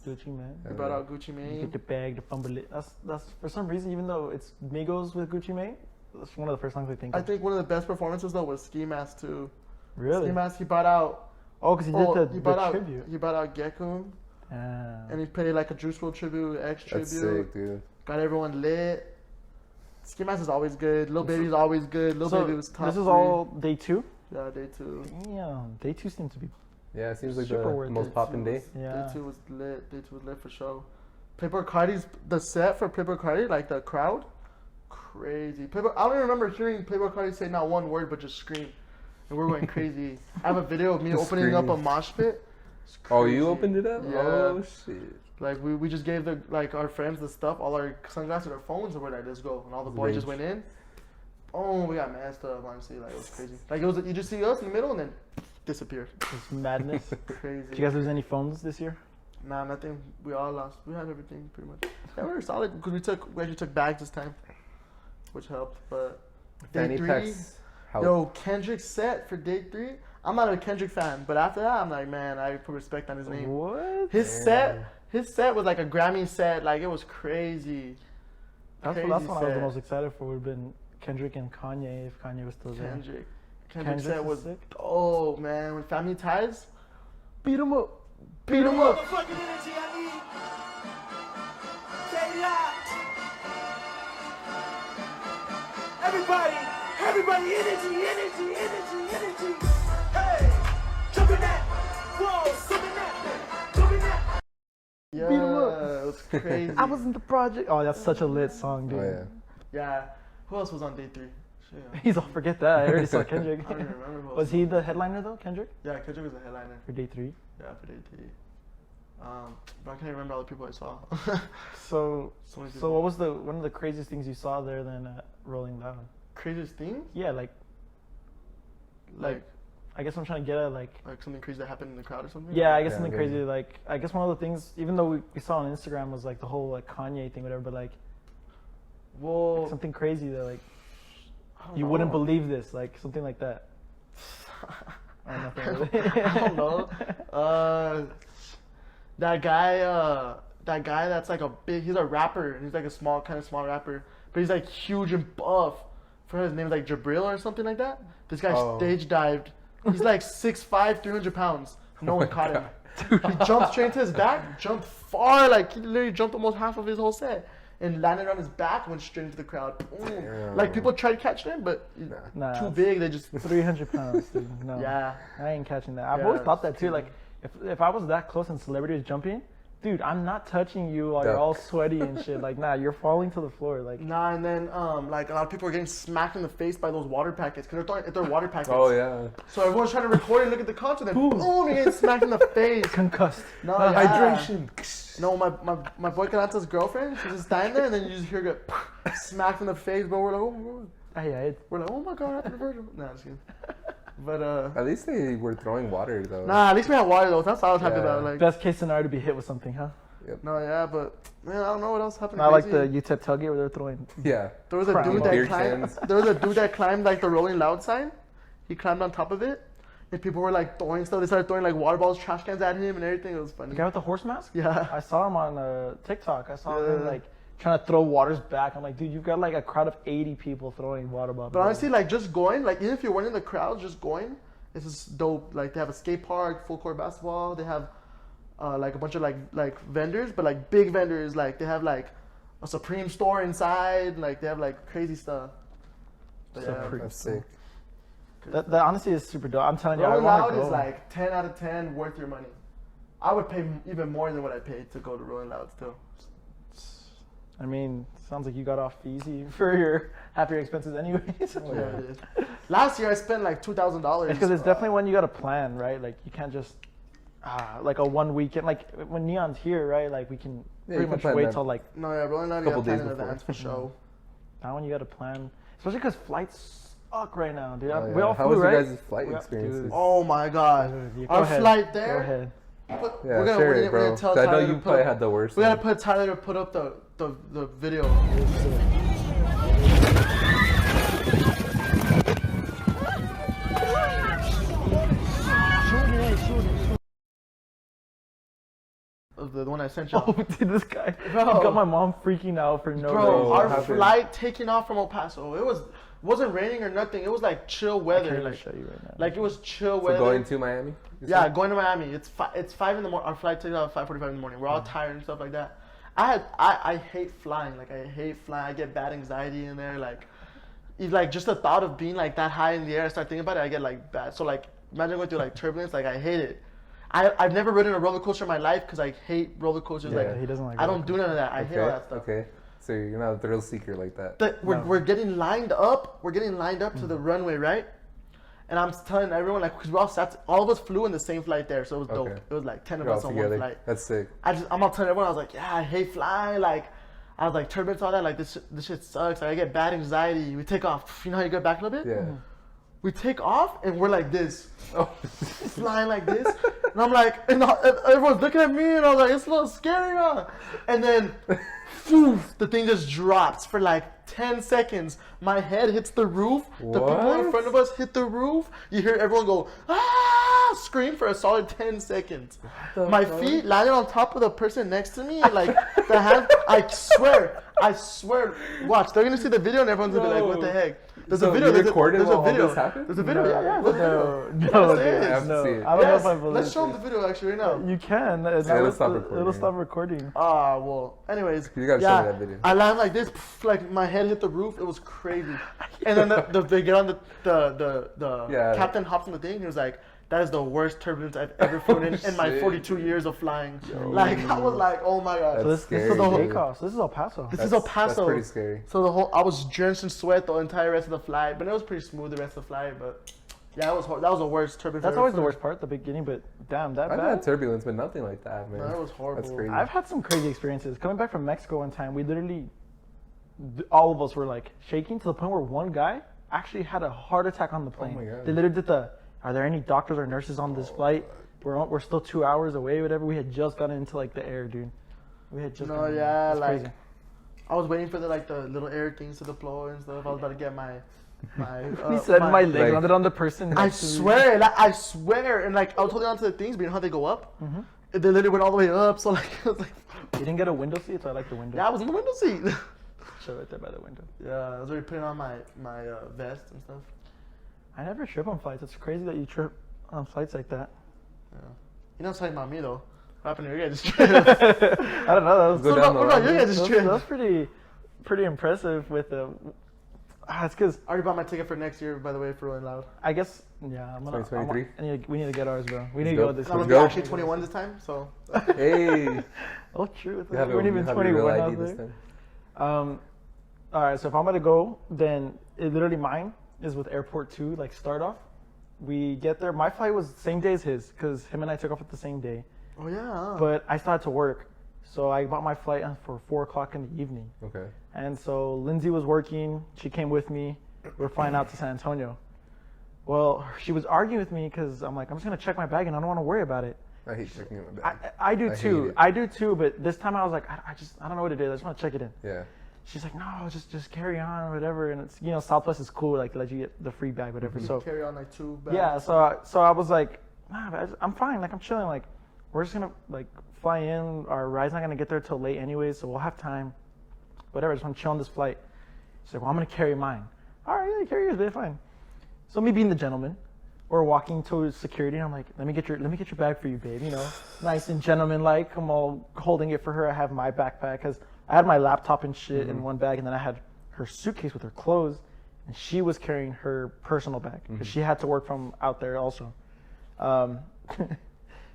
Speaker 4: Gucci man.
Speaker 1: He brought out Gucci
Speaker 4: You
Speaker 1: Mane.
Speaker 4: get the bag to fumble it. That's for some reason, even though it's Migos with Gucci Mane, that's one of the first songs I think
Speaker 1: I
Speaker 4: of.
Speaker 1: think one of the best performances though was Ski Mask too.
Speaker 4: Really?
Speaker 1: Ski Mask, he brought out.
Speaker 4: Oh, because he
Speaker 1: Oh,
Speaker 4: did
Speaker 1: he
Speaker 4: the
Speaker 1: brought out.
Speaker 4: tribute.
Speaker 1: He brought out Gekko,
Speaker 4: Damn.
Speaker 1: and he played like a Juice WRLD tribute, X
Speaker 3: That's
Speaker 1: tribute.
Speaker 3: sick, dude.
Speaker 1: Got everyone lit. Ski Mask is always good. Lil Baby's always good. Lil
Speaker 4: So
Speaker 1: Baby was top
Speaker 4: this is
Speaker 1: 3.
Speaker 4: all day 2.
Speaker 1: Yeah, day 2.
Speaker 4: Damn, day 2 seems to be.
Speaker 3: Yeah, it seems like
Speaker 4: Super
Speaker 3: the
Speaker 4: worth
Speaker 3: most
Speaker 4: it.
Speaker 3: poppin' day.
Speaker 4: Yeah.
Speaker 1: Day 2 was lit. Day 2 was lit for sure. Playboy Cardi's the set for Playboy Cardi, like the crowd, crazy. Playboy, I don't even remember hearing Playboy Cardi say not one word but just scream, and we're going crazy. I have a video of me
Speaker 3: Just
Speaker 1: opening up a
Speaker 3: screaming.
Speaker 1: mosh pit. It's
Speaker 3: Oh, you
Speaker 1: crazy.
Speaker 3: opened it up?
Speaker 1: Yeah.
Speaker 3: Oh, shit.
Speaker 1: Like we just gave the like our friends the stuff, all our sunglasses, our phones, and we're like, let's go. And all the boys just
Speaker 3: Rage.
Speaker 1: went in. Oh, we got mad stuff. Honestly, like it was crazy. Like it was, you just see us in the middle and then disappeared.
Speaker 4: It's madness.
Speaker 1: Crazy.
Speaker 4: Did you guys lose any phones this year?
Speaker 1: Nah, nothing. We all lost. We had everything pretty much. Yeah, we were solid because we actually took bags this time, which helped. But Day
Speaker 3: Fanny
Speaker 1: 3.
Speaker 3: packs. How?
Speaker 1: Yo, Kendrick's set for day 3. I'm not a Kendrick fan, but after that, I'm like, man, I put respect on his name.
Speaker 4: What?
Speaker 1: His set was like a Grammy set. Like, it was crazy.
Speaker 4: That's
Speaker 1: Crazy
Speaker 4: what I was the
Speaker 1: set.
Speaker 4: most excited for. Would have been Kendrick and Kanye if Kanye was still there.
Speaker 1: Kendrick
Speaker 4: Kendrick's
Speaker 1: set was
Speaker 4: sick.
Speaker 1: oh man, when Family Ties,
Speaker 4: Beat him up.
Speaker 1: beat him up.
Speaker 2: Motherfucking energy I need. Stay locked. Everybody, energy. Hey, jumping that. Whoa, swimming that. Jumping that.
Speaker 1: Yeah,
Speaker 4: Beat 'em up.
Speaker 1: it was crazy.
Speaker 4: I was in the project. Oh, that's such a lit song, dude.
Speaker 3: Oh yeah.
Speaker 1: Yeah. Who else was on day 3? Shit,
Speaker 4: He's all forget that. I already saw Kendrick.
Speaker 1: I don't even remember who else
Speaker 4: Was he the headliner though, Kendrick,
Speaker 1: Yeah, Kendrick was a headliner.
Speaker 4: for day 3?
Speaker 1: Yeah, for day 3. But I can't remember all the people I saw.
Speaker 4: So,
Speaker 1: So many
Speaker 4: so
Speaker 1: people.
Speaker 4: what was one of the craziest things you saw there then at Rolling Loud?
Speaker 1: Craziest thing?
Speaker 4: Yeah, like I guess I'm trying to get at like.
Speaker 1: Like something crazy that happened in the crowd or something?
Speaker 4: Yeah, I guess
Speaker 3: Yeah,
Speaker 4: something
Speaker 3: maybe.
Speaker 4: crazy. Like, I guess one of the things, even though we saw on Instagram, was like the whole like Kanye thing, whatever. But like
Speaker 1: Well,
Speaker 4: something crazy that like
Speaker 1: I don't
Speaker 4: you
Speaker 1: know.
Speaker 4: wouldn't believe this, like something like that. Or nothing really.
Speaker 1: I don't know. That guy that's like he's a rapper, and he's like a small rapper, but he's like huge and buff. For his name is like Jabril or something like that. This guy
Speaker 3: Oh.
Speaker 1: stage dived. He's like 6'5", 300 pounds. No one
Speaker 3: my
Speaker 1: caught him. He jumped straight into his back, jumped far, like he literally jumped almost half of his whole set, and landed on his back, went straight into the crowd. Boom.
Speaker 3: Damn.
Speaker 1: Like people tried catching him, but he's
Speaker 4: Nah,
Speaker 1: too
Speaker 4: it's
Speaker 1: big. They just
Speaker 4: 300 pounds, dude. No.
Speaker 1: yeah.
Speaker 4: I ain't catching that. I've
Speaker 1: Yeah,
Speaker 4: always thought that
Speaker 1: it's
Speaker 4: too.
Speaker 1: too
Speaker 4: Like, if I was that close and celebrity was jumping, dude, I'm not touching you while you're
Speaker 3: Duck.
Speaker 4: all sweaty and shit. Like, nah, you're falling to the floor. Like,
Speaker 1: Nah, and then like a lot of people are getting smacked in the face by those water packets because they're water packets.
Speaker 3: Oh yeah.
Speaker 1: So everyone's trying to record and look at the concert, then boom, you're getting smacked in the face.
Speaker 4: concussed.
Speaker 1: No, yeah.
Speaker 3: Hydration.
Speaker 1: No, my boy Canata's girlfriend, she's just standing there, and then you just hear her get smacked in the face, bro. We're like, oh my god, happened to Virgil. Nah, just kidding. But
Speaker 3: At least they were throwing water though.
Speaker 1: nah, at least we had water though. That's all I was happy
Speaker 3: Yeah.
Speaker 1: about. Like,
Speaker 4: Best case scenario to be hit with something, huh?
Speaker 1: no, yeah, but man, I don't know what else happened.
Speaker 4: Not like
Speaker 1: crazy.
Speaker 4: the UTEP tailgate where they're throwing.
Speaker 3: Yeah.
Speaker 1: There was a
Speaker 4: Crime.
Speaker 1: dude
Speaker 3: Beer
Speaker 1: that climbed.
Speaker 3: cans.
Speaker 1: There was a dude that climbed like the Rolling Loud sign. He climbed on top of it, and people were like throwing stuff. They started throwing like water balls, trash cans at him, and everything. It was funny.
Speaker 4: The guy with the horse mask?
Speaker 1: Yeah.
Speaker 4: I saw him on TikTok. I saw him
Speaker 1: Yeah.
Speaker 4: like trying to throw waters back. I'm like, dude, you've got like a crowd of 80 people throwing water bottles.
Speaker 1: But honestly, like just going, like even if you're winning the crowd, just going, this is dope. Like they have a skate park, full court basketball. They have like a bunch of like vendors, but like big vendors. Like they have like a Supreme store inside. Like they have like crazy stuff. But yeah,
Speaker 4: Supreme.
Speaker 3: That's sick.
Speaker 4: that honestly is super dope. I'm telling you, I
Speaker 1: Rolling
Speaker 4: want
Speaker 1: Loud
Speaker 4: to go.
Speaker 1: is like 10 out of 10 worth your money. I would pay even more than what I paid to go to Rolling Loud still.
Speaker 4: I mean, sounds like you got off easy for your half your expenses anyways.
Speaker 1: Yeah, it is. Last year I spent like $2,000.
Speaker 4: Because it's definitely one you got to plan, right? Like you can't just like a one weekend. Like when Neon's here, right? Like we can
Speaker 3: Yeah,
Speaker 4: pretty
Speaker 3: you can
Speaker 4: much
Speaker 3: plan
Speaker 4: wait
Speaker 3: that.
Speaker 4: till like
Speaker 1: No, yeah, Rolling Loud you
Speaker 3: Couple
Speaker 1: gotta plan
Speaker 3: days
Speaker 1: in
Speaker 3: before.
Speaker 1: advance for show.
Speaker 4: that one you got to plan, especially because flights suck right now, dude.
Speaker 3: Oh,
Speaker 4: We
Speaker 3: yeah.
Speaker 4: all
Speaker 3: How
Speaker 4: flew,
Speaker 3: was your
Speaker 4: right?
Speaker 3: guys' flight
Speaker 4: We all-
Speaker 3: experiences?
Speaker 4: dude.
Speaker 1: Oh my god.
Speaker 4: Dude, go
Speaker 1: Our
Speaker 4: ahead.
Speaker 1: flight
Speaker 4: Go
Speaker 1: there.
Speaker 4: ahead.
Speaker 1: But
Speaker 3: Yeah,
Speaker 1: we're gonna,
Speaker 3: share
Speaker 1: we're
Speaker 3: it,
Speaker 1: gonna, we're
Speaker 3: bro.
Speaker 1: gonna tell
Speaker 3: 'Cause I know
Speaker 1: Tyler
Speaker 3: you
Speaker 1: to put
Speaker 3: probably
Speaker 1: up,
Speaker 3: had the worst.
Speaker 1: we gotta
Speaker 3: one.
Speaker 1: put Tyler to put up the video. Of the one I sent you.
Speaker 4: Oh, dude, this guy
Speaker 1: Bro.
Speaker 4: got my mom freaking out for no
Speaker 1: Bro,
Speaker 4: reason.
Speaker 1: our
Speaker 3: what happened?
Speaker 1: flight taking off from El Paso. It wasn't raining or nothing. It was like chill
Speaker 4: I can't
Speaker 1: weather.
Speaker 4: even
Speaker 1: Like
Speaker 4: show you right now.
Speaker 1: like it was chill
Speaker 3: So
Speaker 1: weather.
Speaker 3: going to Miami? you
Speaker 1: Yeah,
Speaker 3: said?
Speaker 1: going to Miami. It's 5 in the morning. Our flight takes out at 5:45 in the morning. We're all tired and stuff like that. I hate flying. Like I hate flying. I get bad anxiety in there. Like, just the thought of being like that high in the air. I start thinking about it. I get like bad. So like imagine going through like turbulence. Like I hate it. I've never ridden a roller coaster in my life because I hate roller coasters.
Speaker 3: Yeah,
Speaker 1: like
Speaker 4: he doesn't like
Speaker 1: I
Speaker 4: roller
Speaker 1: don't do none of that. I hate all that stuff.
Speaker 3: Okay. So you're not a thrill seeker like that.
Speaker 1: But we're getting lined up. We're getting lined up to the runway, right? And I'm telling everyone, like, because we all of us flew in the same flight there, so it was dope.
Speaker 3: Okay.
Speaker 1: It was like 10 of
Speaker 3: You're all
Speaker 1: us on
Speaker 3: together.
Speaker 1: one flight.
Speaker 3: That's sick.
Speaker 1: I'm all telling everyone, I was like, yeah, I hate flying. Like, I was like, turbulence, all that. Like, this shit sucks. Like, I get bad anxiety. We take off. You know how you go back a little bit?
Speaker 3: Yeah.
Speaker 1: We take off and we're like this,
Speaker 3: Oh.
Speaker 1: flying like this. And I'm like, and everyone's looking at me, and I was like, it's a little scary, huh? And then, poof, the thing just drops for like 10 seconds. My head hits the roof. The people in
Speaker 3: What?
Speaker 1: front of us hit the roof. You hear everyone go, ah, scream for a solid 10 seconds. My feet landed on top of the person next to me. And like, the hand, I swear. Watch, they're going to see the video and everyone's going to be like, what the heck? There's
Speaker 3: So
Speaker 1: a video.
Speaker 3: you
Speaker 1: There's
Speaker 3: recorded
Speaker 1: a
Speaker 3: while all
Speaker 1: video.
Speaker 3: this happened?
Speaker 1: There's a video. Yeah, there's a video.
Speaker 4: No,
Speaker 1: Yes, it
Speaker 4: dude,
Speaker 1: is.
Speaker 3: I have to
Speaker 4: no.
Speaker 3: see it.
Speaker 4: I don't know
Speaker 1: Yes,
Speaker 4: if I believe
Speaker 1: let's show them
Speaker 4: it.
Speaker 1: the video actually right now.
Speaker 4: You can.
Speaker 3: it'll stop recording.
Speaker 4: It'll stop recording.
Speaker 1: Ah, well, anyways.
Speaker 3: You gotta show me that video.
Speaker 1: I land like this, like my head hit the roof. It was crazy. And then they get on the
Speaker 3: Yeah.
Speaker 1: captain hops on the thing. He was like, that is the worst turbulence I've ever flown in my
Speaker 3: shit.
Speaker 1: 42 years of flying. Like, I was like, oh my god.
Speaker 3: That's
Speaker 4: So this
Speaker 3: scary,
Speaker 4: is the whole
Speaker 3: dude.
Speaker 4: Pecos. This is El Paso.
Speaker 1: This is El
Speaker 3: That's
Speaker 1: Paso.
Speaker 3: pretty scary.
Speaker 1: So I was drenched in sweat the entire rest of the flight, but it was pretty smooth the rest of the flight. But yeah, it was that was the worst turbulence.
Speaker 4: That's
Speaker 1: I've
Speaker 4: always
Speaker 1: ever
Speaker 4: the worst part, the beginning. But damn, that
Speaker 3: I've
Speaker 4: bad.
Speaker 3: had turbulence, but nothing like that, man.
Speaker 1: No, it was horrible.
Speaker 3: That's crazy.
Speaker 4: I've had some crazy experiences. Coming back from Mexico one time, we literally, all of us were like shaking to the point where one guy actually had a heart attack on the plane.
Speaker 3: my God.
Speaker 4: They literally did are there any doctors or nurses on this flight? We're still 2 hours away, whatever. We had just gotten into like the air, dude. We had just.
Speaker 1: No,
Speaker 4: gotten in.
Speaker 1: yeah,
Speaker 4: That's
Speaker 1: like
Speaker 4: crazy.
Speaker 1: I was waiting for the little air things to deploy and stuff. I was about to get my.
Speaker 4: He said my leg
Speaker 3: like-
Speaker 4: landed on the person.
Speaker 1: I
Speaker 4: next to me.
Speaker 1: swear, I swear, and like I was holding on to the things, but you know how they go up?
Speaker 4: Mm-hmm.
Speaker 1: They literally went all the way up. So like, I was like,
Speaker 4: You didn't get a window seat, so I like the window.
Speaker 1: yeah, I was in the window seat.
Speaker 4: Show right there by the window.
Speaker 1: Yeah, I was already putting on my vest and stuff.
Speaker 4: I never trip on flights. It's crazy that you trip on flights like that.
Speaker 1: Yeah. You know, talking about me though. What happened to your guys' trip?
Speaker 4: I don't know. That was,
Speaker 3: Go
Speaker 1: What
Speaker 3: down
Speaker 1: about,
Speaker 3: the
Speaker 1: what about
Speaker 3: line.
Speaker 1: your guys'
Speaker 4: that
Speaker 1: trip?
Speaker 4: was pretty impressive with the. It's because
Speaker 1: I already bought my ticket for next year, by the way, for Rolling Loud.
Speaker 4: I guess yeah. I'm gonna.
Speaker 3: 2023?
Speaker 4: We need to get ours, bro. We need to
Speaker 3: go.
Speaker 4: go this
Speaker 1: I'm
Speaker 4: year.
Speaker 1: gonna be
Speaker 3: go.
Speaker 1: actually 21 this time, so.
Speaker 3: Hey,
Speaker 4: Oh, true.
Speaker 3: you have
Speaker 4: We weren't
Speaker 3: a,
Speaker 4: even
Speaker 3: have your real
Speaker 4: 21
Speaker 3: ID
Speaker 4: out
Speaker 3: this
Speaker 4: there.
Speaker 3: time.
Speaker 4: All right. So if I'm gonna go, then it literally mine is with Airport 2, like start off. We get there. My flight was the same day as his, because him and I took off at the same day.
Speaker 1: Oh yeah.
Speaker 4: But I still had to work, so I bought my flight for 4 o'clock in the evening.
Speaker 3: Okay.
Speaker 4: And so Lindsay was working. She came with me. We were flying out to San Antonio. Well, she was arguing with me because I'm like, I'm just gonna check my bag and I don't want to worry about it.
Speaker 3: I hate checking in my bag.
Speaker 4: I do
Speaker 3: I hate
Speaker 4: too.
Speaker 3: it.
Speaker 4: I do too. But this time I was like, I don't know what it is. I just want to check it in.
Speaker 3: Yeah.
Speaker 4: She's like, no, just carry on or whatever. And it's Southwest is cool, like to let you get the free bag, whatever. So
Speaker 1: Carry on like 2 bags.
Speaker 4: yeah, so I was like, nah, I'm fine. Like I'm chilling. Like we're just gonna like fly in. Our ride's not gonna get there till late anyway, so we'll have time. Whatever. I just want to chill on this flight. She's like, well, I'm gonna carry mine. All right, yeah, carry yours, babe, fine. So me being the gentleman, we're walking towards security, and I'm like, let me get your bag for you, babe. Nice and gentleman-like. I'm all holding it for her. I have my backpack because I had my laptop and shit in one bag, and then I had her suitcase with her clothes, and she was carrying her personal bag because she had to work from out there also.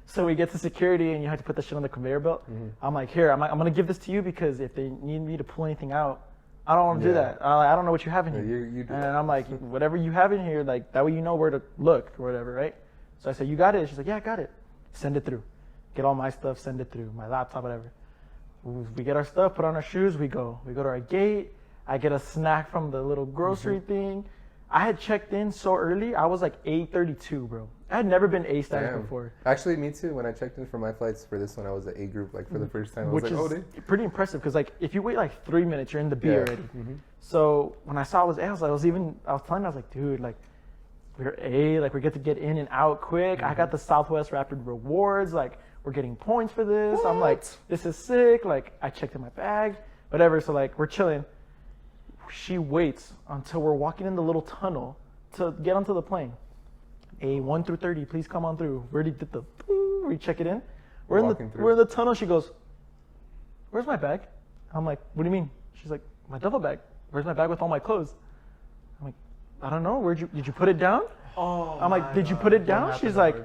Speaker 4: So we get to security, and you have to put the shit on the conveyor belt. I'm like, here, I'm gonna give this to you because if they need me to pull anything out, I don't want to do
Speaker 3: Yeah.
Speaker 4: that. I don't know what you have in
Speaker 3: Yeah,
Speaker 4: here.
Speaker 3: you do
Speaker 4: and
Speaker 3: that.
Speaker 4: I'm like, whatever you have in here, like that way you know where to look or whatever, right? So I said, you got it? She's like, yeah, I got it. Send it through. Get all my stuff, send it through. My laptop, whatever. We get our stuff, put on our shoes, we go. We go to our gate. I get a snack from the little grocery thing. I had checked in so early. I was like 8:32, bro. I had never been A status
Speaker 3: Damn.
Speaker 4: before,
Speaker 3: Actually, me too. When I checked in for my flights for this one, I was at A group like for the first time. I was
Speaker 4: which
Speaker 3: like, oh,
Speaker 4: is
Speaker 3: they.
Speaker 4: pretty impressive because like if you wait like 3 minutes, you're in the B
Speaker 3: Yeah.
Speaker 4: already. So when I saw it was A, I was telling her, I was like, dude, like we're A, like we get to get in and out quick. I got the Southwest Rapid rewards, like we're getting points for this. I'm like, this is sick. Like I checked in my bag, whatever. So like we're chilling. She waits until we're walking in the little tunnel to get onto the plane. A 1 through 30, please come on through. We already did we check it in. We're
Speaker 3: Walking through.
Speaker 4: we're in the tunnel. She goes, where's my bag? I'm like, what do you mean? She's like, my duffel bag. Where's my bag with all my clothes? I'm like, I don't know. Did you put it down?
Speaker 1: Oh.
Speaker 4: I'm like, did you put it down? She's like,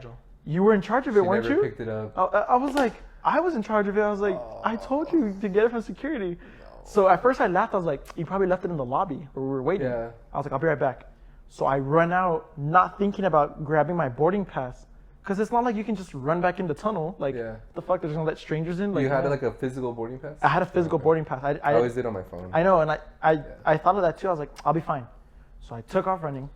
Speaker 4: you were in charge of it,
Speaker 3: She
Speaker 4: weren't
Speaker 3: never
Speaker 4: you?
Speaker 3: picked it up.
Speaker 4: I was like, I was in charge of it. I was like, I told you to get it from security. So at first I laughed. I was like, you probably left it in the lobby where we were waiting.
Speaker 3: Yeah.
Speaker 4: I was like, I'll be right back. So I run out, not thinking about grabbing my boarding pass. Because it's not like you can just run back in the tunnel. Like,
Speaker 3: Yeah.
Speaker 4: the fuck, they're just going to let strangers in? Like,
Speaker 3: You had
Speaker 4: no.
Speaker 3: like a physical boarding pass?
Speaker 4: I had a physical
Speaker 3: Okay.
Speaker 4: boarding pass.
Speaker 3: I always did on my phone.
Speaker 4: I know, and I thought of that too. I was like, I'll be fine. So I took off running.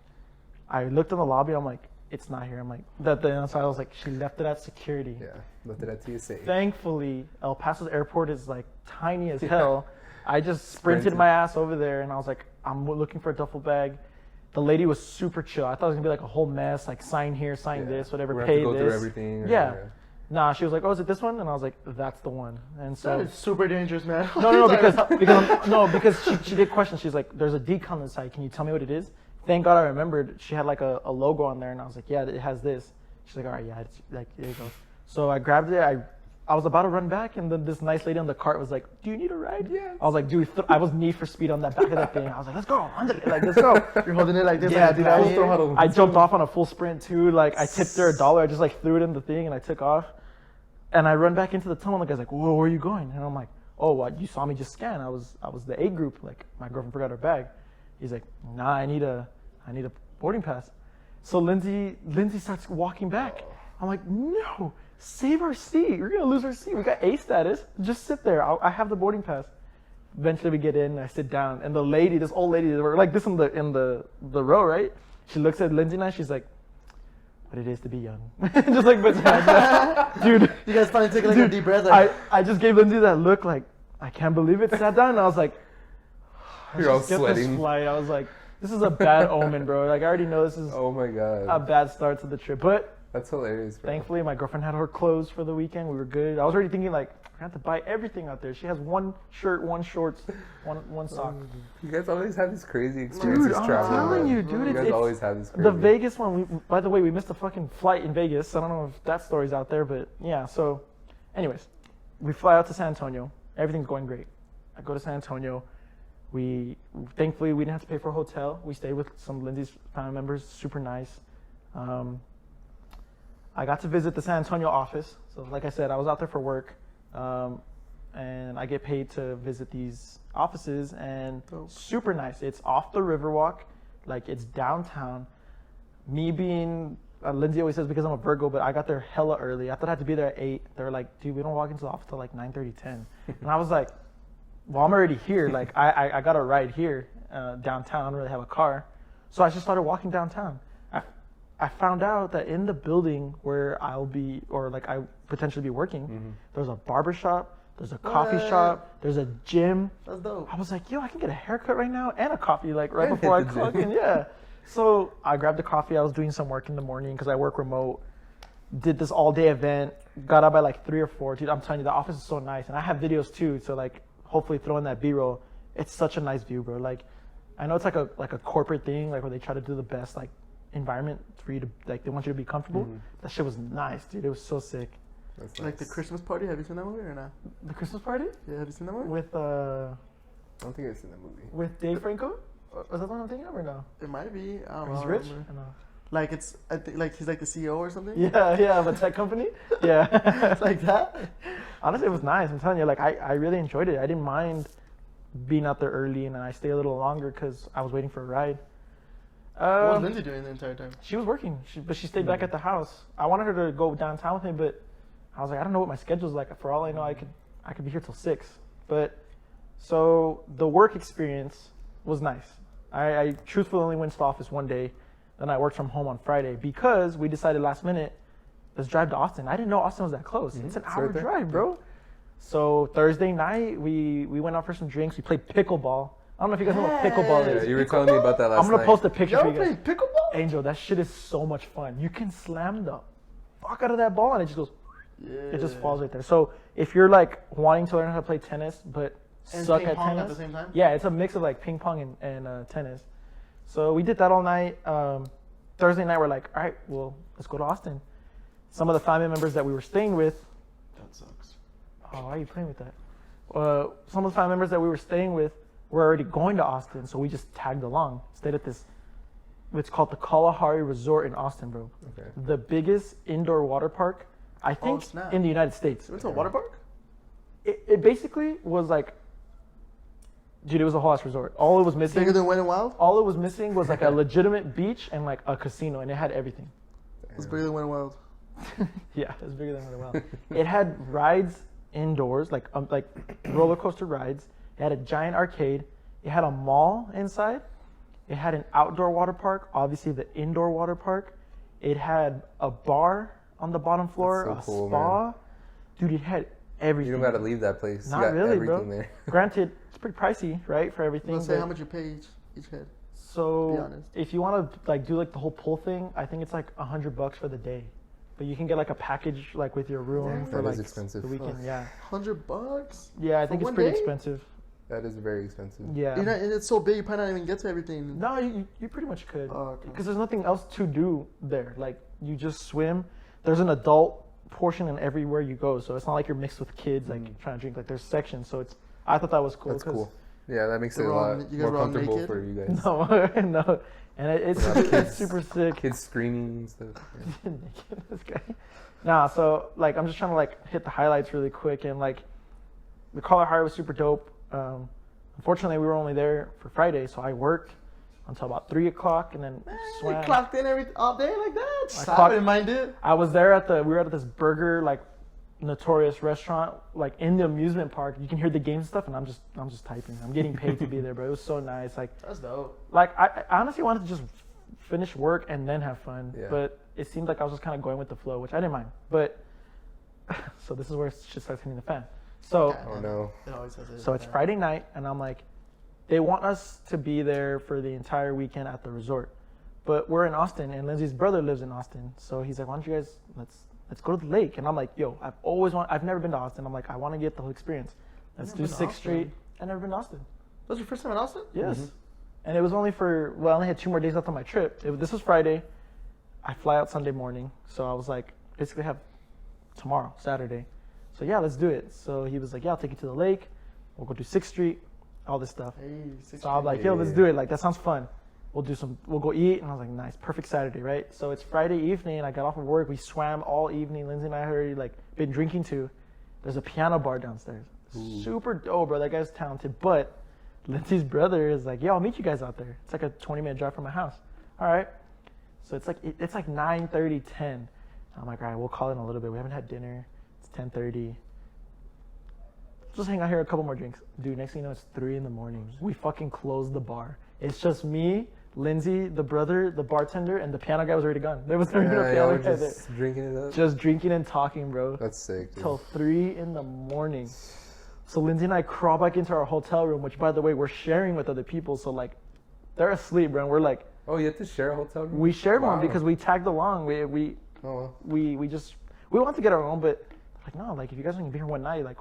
Speaker 4: I looked in the lobby. I'm like, it's not here. I'm like, so I was like, she left it at security.
Speaker 3: Yeah, left it at TSA.
Speaker 4: Thankfully, El Paso's airport is like tiny as hell. I just sprinted my ass over there, and I was like, I'm looking for a duffel bag. The lady was super chill. I thought it was gonna be like a whole mess, like sign here, sign this, whatever,
Speaker 3: We're
Speaker 4: pay
Speaker 3: gonna have to go
Speaker 4: this.
Speaker 3: through everything.
Speaker 4: Yeah. Nah, she was like, "Oh, is it this one?" And I was like, "That's the one." And
Speaker 1: That
Speaker 4: so
Speaker 1: is super dangerous, man.
Speaker 4: no, because she did question. She's like, "There's a decal on the side. Can you tell me what it is?" Thank God I remembered. She had like a logo on there, and I was like, "Yeah, it has this." She's like, "All right, yeah, it's like there you go." So I grabbed it. I was about to run back, and then this nice lady on the cart was like, "Do you need a ride?"
Speaker 3: Yes.
Speaker 4: I was like, "Dude, I was Need for Speed on that back of that thing." I was like, "Let's go, like let's go."
Speaker 1: You're holding it like this.
Speaker 4: Yeah,
Speaker 1: like,
Speaker 4: dude,
Speaker 1: out
Speaker 3: Full
Speaker 1: here.
Speaker 3: throttle.
Speaker 4: I jumped off on a full sprint too. Like I tipped her $1. I just like threw it in the thing and I took off. And I run back into the tunnel. And the guy's like, "Whoa, where are you going?" And I'm like, "Oh, what? You saw me just scan. I was the A group. Like my girlfriend forgot her bag." He's like, "Nah, I need a boarding pass." So Lindsay starts walking back. I'm like, "No, save our seat. We're gonna lose our seat. We got A status. Just sit there. I have the boarding pass." Eventually we get in. I sit down, and the lady, this old lady, we're like this in the row, right? She looks at Lindsay and I. She's like, "What it is to be young." Just like, but dude.
Speaker 1: You guys finally taking like a deep breath.
Speaker 4: I just gave Lindsay that look like, I can't believe it. Sat down and I was like,
Speaker 3: You're all
Speaker 4: "Get this
Speaker 3: sweating.
Speaker 4: flight." I was like, this is a bad omen, bro. Like I already know this is
Speaker 3: Oh my
Speaker 4: a
Speaker 3: god.
Speaker 4: bad start to the trip. But
Speaker 3: That's hilarious, bro.
Speaker 4: thankfully my girlfriend had her clothes for the weekend. We were good. I was already thinking like, I have to buy everything out there. She has one shirt, one shorts, one sock.
Speaker 3: You guys always have these crazy experiences
Speaker 4: Dude, I'm
Speaker 3: traveling.
Speaker 4: telling
Speaker 3: man.
Speaker 4: you, dude,
Speaker 3: You guys
Speaker 4: it's
Speaker 3: always have this crazy.
Speaker 4: the Vegas one. By the way, we missed a fucking flight in Vegas. I don't know if that story's out there, but yeah. So, anyways, we fly out to San Antonio. Everything's going great. I go to San Antonio. Thankfully we didn't have to pay for a hotel. We stayed with some Lindsay's family members. Super nice. I got to visit the San Antonio office. So, like I said, I was out there for work, and I get paid to visit these offices. And super nice. It's off the Riverwalk, like it's downtown. Me being Lindsay always says because I'm a Virgo, but I got there hella early. I thought I had to be there at 8. They were like, "Dude, we don't walk into the office till like 9:30, 10." And I was like, "Well, I'm already here. Like, I got a ride here downtown. I don't really have a car." So I just started walking downtown. I found out that in the building where I'll be, or like I potentially be working, there's a barber shop, there's a coffee shop, there's a gym.
Speaker 1: That's dope.
Speaker 4: I was like, "Yo, I can get a haircut right now and a coffee like right before I clock in." Yeah. So I grabbed the coffee. I was doing some work in the morning because I work remote. Did this all day event. Got out by like 3 or 4. Dude, I'm telling you, the office is so nice, and I have videos too. So like, hopefully throw in that B-roll. It's such a nice view, bro. Like, I know it's like a corporate thing, like where they try to do the best like environment for you to like. They want you to be comfortable. That shit was nice, dude. It was so sick.
Speaker 3: That's
Speaker 1: Like the
Speaker 3: nice.
Speaker 1: Christmas party. Have you seen that movie or not?
Speaker 4: The Christmas party
Speaker 1: Yeah, have you seen that movie?
Speaker 4: with
Speaker 3: I don't think I've seen that movie.
Speaker 4: Dave Franco. Was that the one I'm thinking of or no?
Speaker 1: It might be. I don't know.
Speaker 4: He's
Speaker 1: I
Speaker 4: rich.
Speaker 1: remember.
Speaker 4: I know.
Speaker 1: Like it's, I think, like he's like the CEO or something.
Speaker 4: Yeah, of a tech company. Yeah.
Speaker 1: like that.
Speaker 4: Honestly, it was nice. I'm telling you, like I really enjoyed it. I didn't mind being out there early, and then I stayed a little longer because I was waiting for a ride.
Speaker 1: What was Lindsay doing the entire time?
Speaker 4: She was working, but she stayed back at the house. I wanted her to go downtown with me, but I was like, I don't know what my schedule's like. For all I know, I could be here till 6. But so the work experience was nice. I truthfully only went to the office one day, then I worked from home on Friday because we decided last minute, let's drive to Austin. I didn't know Austin was that close. It's an hour
Speaker 3: right there.
Speaker 4: drive, bro. So Thursday night, we went out for some drinks. We played pickleball. I don't know if you guys know what pickleball
Speaker 3: Yeah,
Speaker 4: is.
Speaker 3: you were telling me about that last
Speaker 4: I'm gonna
Speaker 3: night.
Speaker 4: post a picture
Speaker 1: Y'all
Speaker 4: for you guys.
Speaker 1: playing pickleball?
Speaker 4: Angel, that shit is so much fun. You can slam the fuck out of that ball and it just goes,
Speaker 1: Yeah.
Speaker 4: it just falls right there. So if you're like wanting to learn how to play tennis but
Speaker 1: And
Speaker 4: suck
Speaker 1: ping
Speaker 4: at
Speaker 1: pong
Speaker 4: tennis,
Speaker 1: at the same time?
Speaker 4: yeah, it's a mix of like ping pong and tennis. So we did that all night. Thursday night we're like, all right, well, let's go to Austin. Some of the family members that we were staying with,
Speaker 1: That sucks.
Speaker 4: oh, why are you playing with that? Some of the family members that we were staying with were already going to Austin, so we just tagged along. Stayed at this, it's called the Kalahari Resort in Austin, bro.
Speaker 3: Okay.
Speaker 4: The biggest indoor water park, I think,
Speaker 1: snap.
Speaker 4: in the United States.
Speaker 1: You went to a water park?
Speaker 4: It basically was like, dude, it was a whole ass resort. All it was missing,
Speaker 1: Bigger than Wet n Wild?
Speaker 4: all it was missing was like a legitimate beach and like a casino, and it had everything.
Speaker 1: It's bigger than Wet n Wild.
Speaker 4: Yeah, it was bigger than what it was. It had rides indoors, like roller coaster rides. It had a giant arcade. It had a mall inside. It had an outdoor water park, obviously the indoor water park. It had a bar on the bottom floor,
Speaker 3: That's so
Speaker 4: a
Speaker 3: cool,
Speaker 4: spa. Dude, it had everything.
Speaker 3: You don't gotta leave that place.
Speaker 4: Not
Speaker 3: you got
Speaker 4: really, bro.
Speaker 3: everything there.
Speaker 4: Granted, it's pretty pricey, right, for everything.
Speaker 1: Let's say
Speaker 4: but-
Speaker 1: how much you pay each head. Be
Speaker 4: So
Speaker 1: honest.
Speaker 4: if you want to like do like the whole pool thing, I think it's like $100 for the day, but you can get like a package like with your room
Speaker 1: That
Speaker 4: for
Speaker 3: is
Speaker 4: like
Speaker 3: expensive.
Speaker 4: the weekend.
Speaker 1: Fuck.
Speaker 4: Yeah,
Speaker 1: $100.
Speaker 4: yeah, I
Speaker 1: For
Speaker 4: think it's
Speaker 1: one
Speaker 4: pretty
Speaker 1: day?
Speaker 4: expensive.
Speaker 3: That is very expensive.
Speaker 4: Yeah.
Speaker 1: You know, and it's so big, you probably not even get to everything.
Speaker 4: No, you pretty much could.
Speaker 1: Oh, okay.
Speaker 4: Because there's nothing else to do there. Like, you just swim. There's an adult portion in everywhere you go. So it's not like you're mixed with kids, like, trying to drink. Like, there's sections. So it's, I thought that was cool.
Speaker 3: That's
Speaker 4: 'cause-
Speaker 3: cool. Yeah, that makes it
Speaker 1: You
Speaker 3: a
Speaker 1: guys were all-
Speaker 3: lot
Speaker 1: you guys
Speaker 3: more
Speaker 1: were all
Speaker 3: comfortable
Speaker 1: naked?
Speaker 3: for you guys.
Speaker 4: No, no. And it's
Speaker 3: Yeah,
Speaker 4: super,
Speaker 3: kids-
Speaker 4: it's super sick.
Speaker 3: Kids screaming and stuff. Yeah.
Speaker 4: This guy. Nah, so, like, I'm just trying to, like, hit the highlights really quick. And, like, the Color Hire was super dope. Unfortunately, we were only there for Friday. So I worked until about 3 o'clock and then
Speaker 1: You
Speaker 4: swam.
Speaker 1: clocked in all day like that? I
Speaker 4: clocked-
Speaker 1: didn't mind it.
Speaker 4: I was there we were at this burger like notorious restaurant like in the amusement park. You can hear the games and stuff, and I'm just typing. I'm getting paid to be there, bro. It was so nice. Like
Speaker 1: That's dope.
Speaker 4: I honestly wanted to just finish work and then have fun,
Speaker 3: Yeah.
Speaker 4: but it seemed like I was just kind of going with the flow, which I didn't mind. But so this is where shit starts hitting the fan. So
Speaker 1: Okay.
Speaker 3: Oh no.
Speaker 1: It always has it.
Speaker 4: so it's Friday night, and I'm like, they want us to be there for the entire weekend at the resort, but we're in Austin, and Lindsay's brother lives in Austin, so he's like, why don't you guys let's go to the lake? And I'm like, yo, I've never been to Austin. I'm like, I want to get the whole experience. Let's
Speaker 1: Never
Speaker 4: do
Speaker 1: been to
Speaker 4: 6th
Speaker 1: Austin.
Speaker 4: Street. I've never been to Austin.
Speaker 1: That was your first time in Austin?
Speaker 4: Yes, and it was only for I only had 2 more days left on my trip. This was Friday. I fly out Sunday morning, so I was like, basically have tomorrow, Saturday. So yeah, let's do it. So he was like, yeah, I'll take you to the lake. We'll go do 6th Street, all this stuff.
Speaker 1: Hey, 6
Speaker 4: So I'm like, yo, let's do it. Like, that sounds fun. We'll go eat. And I was like, nice, perfect Saturday, right? So it's Friday evening. I got off of work. We swam all evening. Lindsay and I had already like been drinking too. There's a piano bar downstairs. Super dope, bro. That guy's talented. But Lindsay's brother is like, yo, I'll meet you guys out there. It's like a 20-minute drive from my house. All right. So it's like 9:30, 10. I'm like, all right, we'll call in a little bit. We haven't had dinner. It's 10:30. Just hang out here a couple more drinks. Dude, next thing you know, it's 3 in the morning. We fucking closed the bar. It's just me, Lindsay, the brother, the bartender, and the piano guy was already gone. There was no
Speaker 3: Yeah,
Speaker 4: piano
Speaker 3: y'all
Speaker 4: guy
Speaker 3: were
Speaker 4: there.
Speaker 3: just drinking it up.
Speaker 4: Just drinking and talking, bro.
Speaker 3: That's sick. Dude.
Speaker 4: Till 3 in the morning. So Lindsay and I crawl back into our hotel room, which, by the way, we're sharing with other people. So, like, they're asleep, bro. And we're like,
Speaker 3: Oh, you have to share a hotel room?
Speaker 4: we shared one
Speaker 3: Wow.
Speaker 4: because we tagged along. We
Speaker 3: Oh, well.
Speaker 4: we want to get our own, but like, no, like, if you guys want to be here one night, like,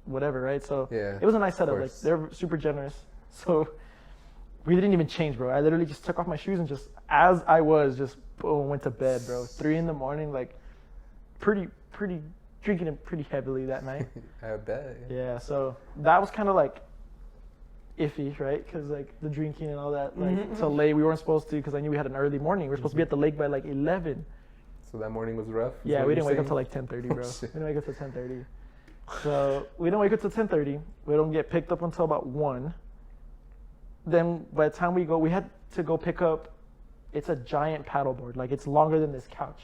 Speaker 4: whatever, right? So
Speaker 3: Yeah,
Speaker 4: it was a nice setup.
Speaker 3: of
Speaker 4: Like,
Speaker 3: course.
Speaker 4: they're super generous. So we didn't even change, bro. I literally just took off my shoes and just, as I was, just boom, went to bed, bro. 3 in the morning, like, pretty drinking it pretty heavily that night.
Speaker 3: I bet.
Speaker 4: Yeah, so that was kind of like iffy, right? Because like the drinking and all that, like till late. We weren't supposed to because I knew we had an early morning. We were supposed to be at the lake by like 11.
Speaker 3: So that morning was rough? is
Speaker 4: Yeah,
Speaker 3: what
Speaker 4: we
Speaker 3: you're
Speaker 4: didn't wake up
Speaker 3: saying?
Speaker 4: till like 10:30,
Speaker 3: Oh,
Speaker 4: bro.
Speaker 3: shit.
Speaker 4: We didn't wake up till 10:30. So we didn't wake up till 10:30. We don't get picked up until about 1. Then by the time we go, we had to go pick up. It's a giant paddleboard. Like, it's longer than this couch.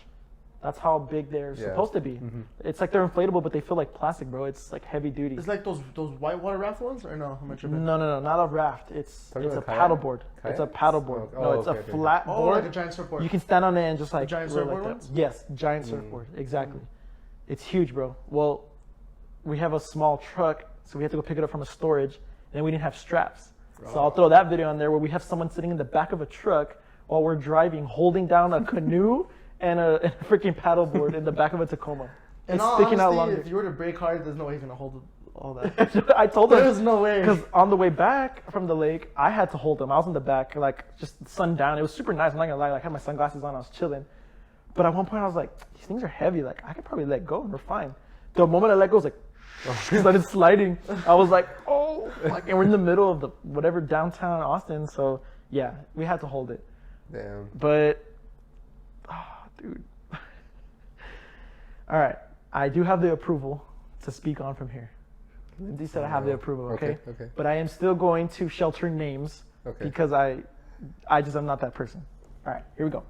Speaker 4: That's how big they're
Speaker 3: Yeah.
Speaker 4: supposed to be. It's like they're inflatable, but they feel like plastic, bro. It's like heavy duty.
Speaker 1: It's like those whitewater raft ones, or no? How much of it?
Speaker 4: No, not a raft. It's
Speaker 3: Talking
Speaker 4: a
Speaker 3: about kayak?
Speaker 4: paddleboard. It's a
Speaker 3: Kayaks?
Speaker 4: paddleboard.
Speaker 3: Oh,
Speaker 4: No, it's
Speaker 3: okay,
Speaker 4: a
Speaker 3: okay.
Speaker 4: flat
Speaker 1: Oh,
Speaker 4: board.
Speaker 1: like a giant surfboard.
Speaker 4: You can stand on it and just like
Speaker 1: giant
Speaker 4: roll
Speaker 1: surfboard
Speaker 4: like
Speaker 1: ones?
Speaker 4: that. Yes, giant surfboard. Exactly. It's huge, bro. Well, we have a small truck, so we have to go pick it up from a storage, and we didn't have straps. So I'll throw that video on there where we have someone sitting in the back of a truck while we're driving, holding down a canoe and a freaking paddleboard in the back of a Tacoma.
Speaker 1: In
Speaker 4: It's
Speaker 1: all
Speaker 4: sticking out
Speaker 1: honesty,
Speaker 4: longer.
Speaker 1: if you were to brake hard, there's no way he's gonna hold all that.
Speaker 4: I told them.
Speaker 1: There's no way.
Speaker 4: Because on the way back from the lake, I had to hold them. I was in the back, like, just sundown. It was super nice. I'm not gonna lie. Like, I had my sunglasses on. I was chilling. But at one point, I was like, these things are heavy. Like, I could probably let go and we're fine. The moment I let go, it was like, it started sliding. I was like, oh. Like, and we're in the middle of the whatever downtown Austin. So, yeah, we had to hold it.
Speaker 3: Damn.
Speaker 4: But, dude. All right. I do have the approval to speak on from here. Lindsay said I have the approval, okay?
Speaker 3: Okay.
Speaker 4: But I am still going to shelter names
Speaker 3: Okay.
Speaker 4: because I just am not that person. All right, here we go.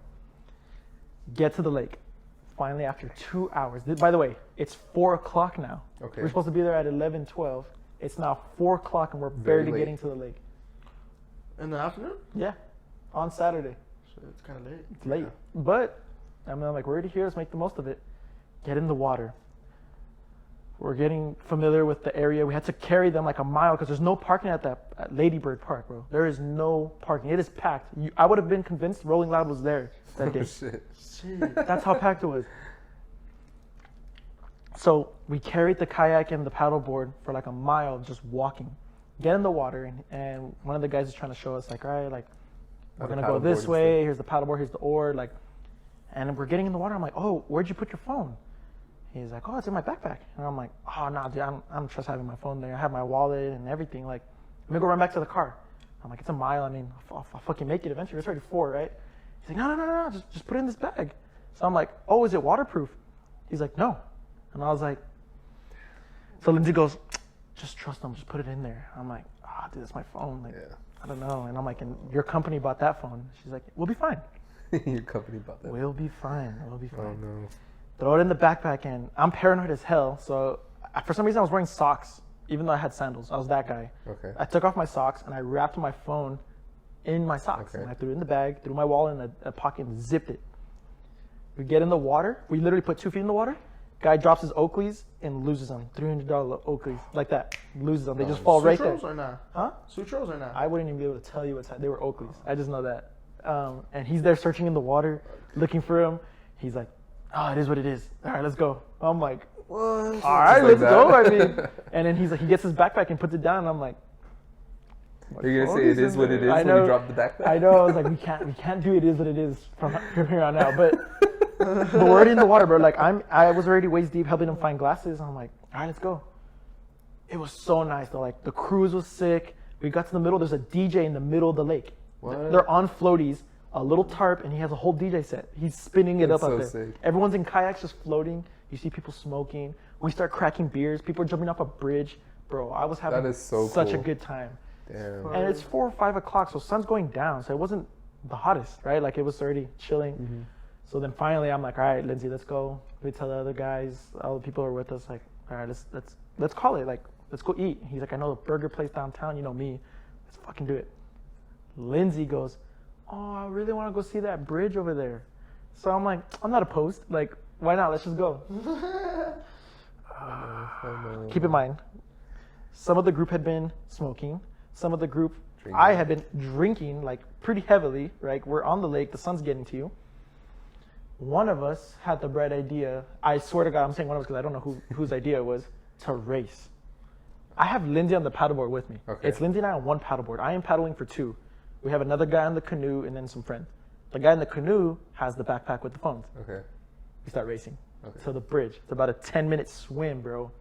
Speaker 4: Get to the lake. Finally, after 2 hours. By the way, it's 4 o'clock now.
Speaker 3: Okay.
Speaker 4: We're supposed to be there at 11, 12. It's now 4 o'clock and we're
Speaker 3: Very
Speaker 4: barely
Speaker 3: late.
Speaker 4: getting to the lake.
Speaker 1: In the afternoon?
Speaker 4: Yeah, on Saturday.
Speaker 1: So it's kind of late.
Speaker 4: It's late. But I'm like, we're already here. Let's make the most of it. Get in the water. We're getting familiar with the area. We had to carry them like a mile because there's no parking at Lady Bird Park, bro. There is no parking. It is packed. I would have been convinced Rolling Loud was there that day.
Speaker 3: Shit.
Speaker 4: That's how packed it was. So we carried the kayak and the paddleboard for like a mile just walking. Get in the water, and one of the guys is trying to show us like, all right, like we're gonna go this way. Here's the paddleboard. Here's the oar. Like, and we're getting in the water. I'm like, oh, where'd you put your phone? He's like, oh, it's in my backpack. And I'm like, oh, no, dude, I don't trust having my phone there. I have my wallet and everything. Like, let me go run back to the car. I'm like, it's a mile. I mean, I'll fucking make it eventually. It's already 4, right? He's like, no, just put it in this bag. So I'm like, oh, is it waterproof? He's like, no. And I was like, so Lindsay goes, just trust them. Just put it in there. I'm like, dude, that's my phone. Like, I don't know. And I'm like, and your company bought that phone. She's like, we'll be fine.
Speaker 3: Your company bought that.
Speaker 4: We'll be fine. We'll be fine.
Speaker 3: Oh, no.
Speaker 4: Throw it in the backpack, and I'm paranoid as hell. So for some reason, I was wearing socks, even though I had sandals. I was that guy.
Speaker 3: Okay.
Speaker 4: I took off my socks, and I wrapped my phone in my socks.
Speaker 3: Okay.
Speaker 4: And I threw it in the bag, threw my wallet in a pocket, and zipped it. We get in the water. We literally put 2 feet in the water. Guy drops his Oakleys and loses them. $300 Oakleys, like that. Loses them. They just fall right there.
Speaker 1: Sutros or not?
Speaker 4: Huh?
Speaker 1: Sutros or not?
Speaker 4: I wouldn't even be able to tell you what's they were Oakleys. I just know that. And he's there searching in the water, looking for him. He's like, oh, it is what it is. All right, let's go. I'm like,
Speaker 1: What?
Speaker 4: all right,
Speaker 3: like
Speaker 4: let's go. I
Speaker 3: that.
Speaker 4: mean, and then he's like, he gets his backpack and puts it down. And I'm like,
Speaker 3: You're gonna say it is what it is
Speaker 4: I
Speaker 3: when
Speaker 4: know,
Speaker 3: you drop the backpack?
Speaker 4: I know. I was like, we can't do it is what it is from here on out. But we're already in the water, bro. Like I was already waist deep helping him find glasses. I'm like, all right, let's go. It was so nice though. Like the cruise was sick. We got to the middle. There's a DJ in the middle of the lake.
Speaker 3: What?
Speaker 4: They're on floaties, a little tarp, and he has a whole DJ set. He's spinning it
Speaker 3: That's
Speaker 4: up out
Speaker 3: so
Speaker 4: there.
Speaker 3: sick.
Speaker 4: Everyone's in kayaks just floating. You see people smoking. We start cracking beers. People are jumping off a bridge. Bro, I was having
Speaker 3: That is so
Speaker 4: such a
Speaker 3: cool.
Speaker 4: good time.
Speaker 3: Damn.
Speaker 4: And it's 4 or 5 o'clock, so sun's going down. So it wasn't the hottest, right? Like it was already chilling.
Speaker 3: Mm-hmm.
Speaker 4: So then finally, I'm like, all right, Lindsay, let's go. We tell the other guys, all the people who are with us, like, all right, let's call it. Like, let's go eat. He's like, I know a burger place downtown. You know me. Let's fucking do it. Lindsay goes, oh, I really want to go see that bridge over there. So I'm like, I'm not opposed. Like, why not? Let's just go. Keep in mind, some of the group had been smoking. Some of the group,
Speaker 3: Drinking.
Speaker 4: I had been drinking like pretty heavily, right? We're on the lake, the sun's getting to you. One of us had the bright idea, I swear to God, I'm saying one of us because I don't know whose idea it was, to race. I have Lindsay on the paddleboard with me.
Speaker 3: Okay.
Speaker 4: It's Lindsay and I on one paddleboard. I am paddling for 2. We have another guy on the canoe and then some friends. The guy in the canoe has the backpack with the phones.
Speaker 3: Okay.
Speaker 4: We start racing
Speaker 3: Okay.
Speaker 4: to the bridge. It's about a 10-minute swim, bro.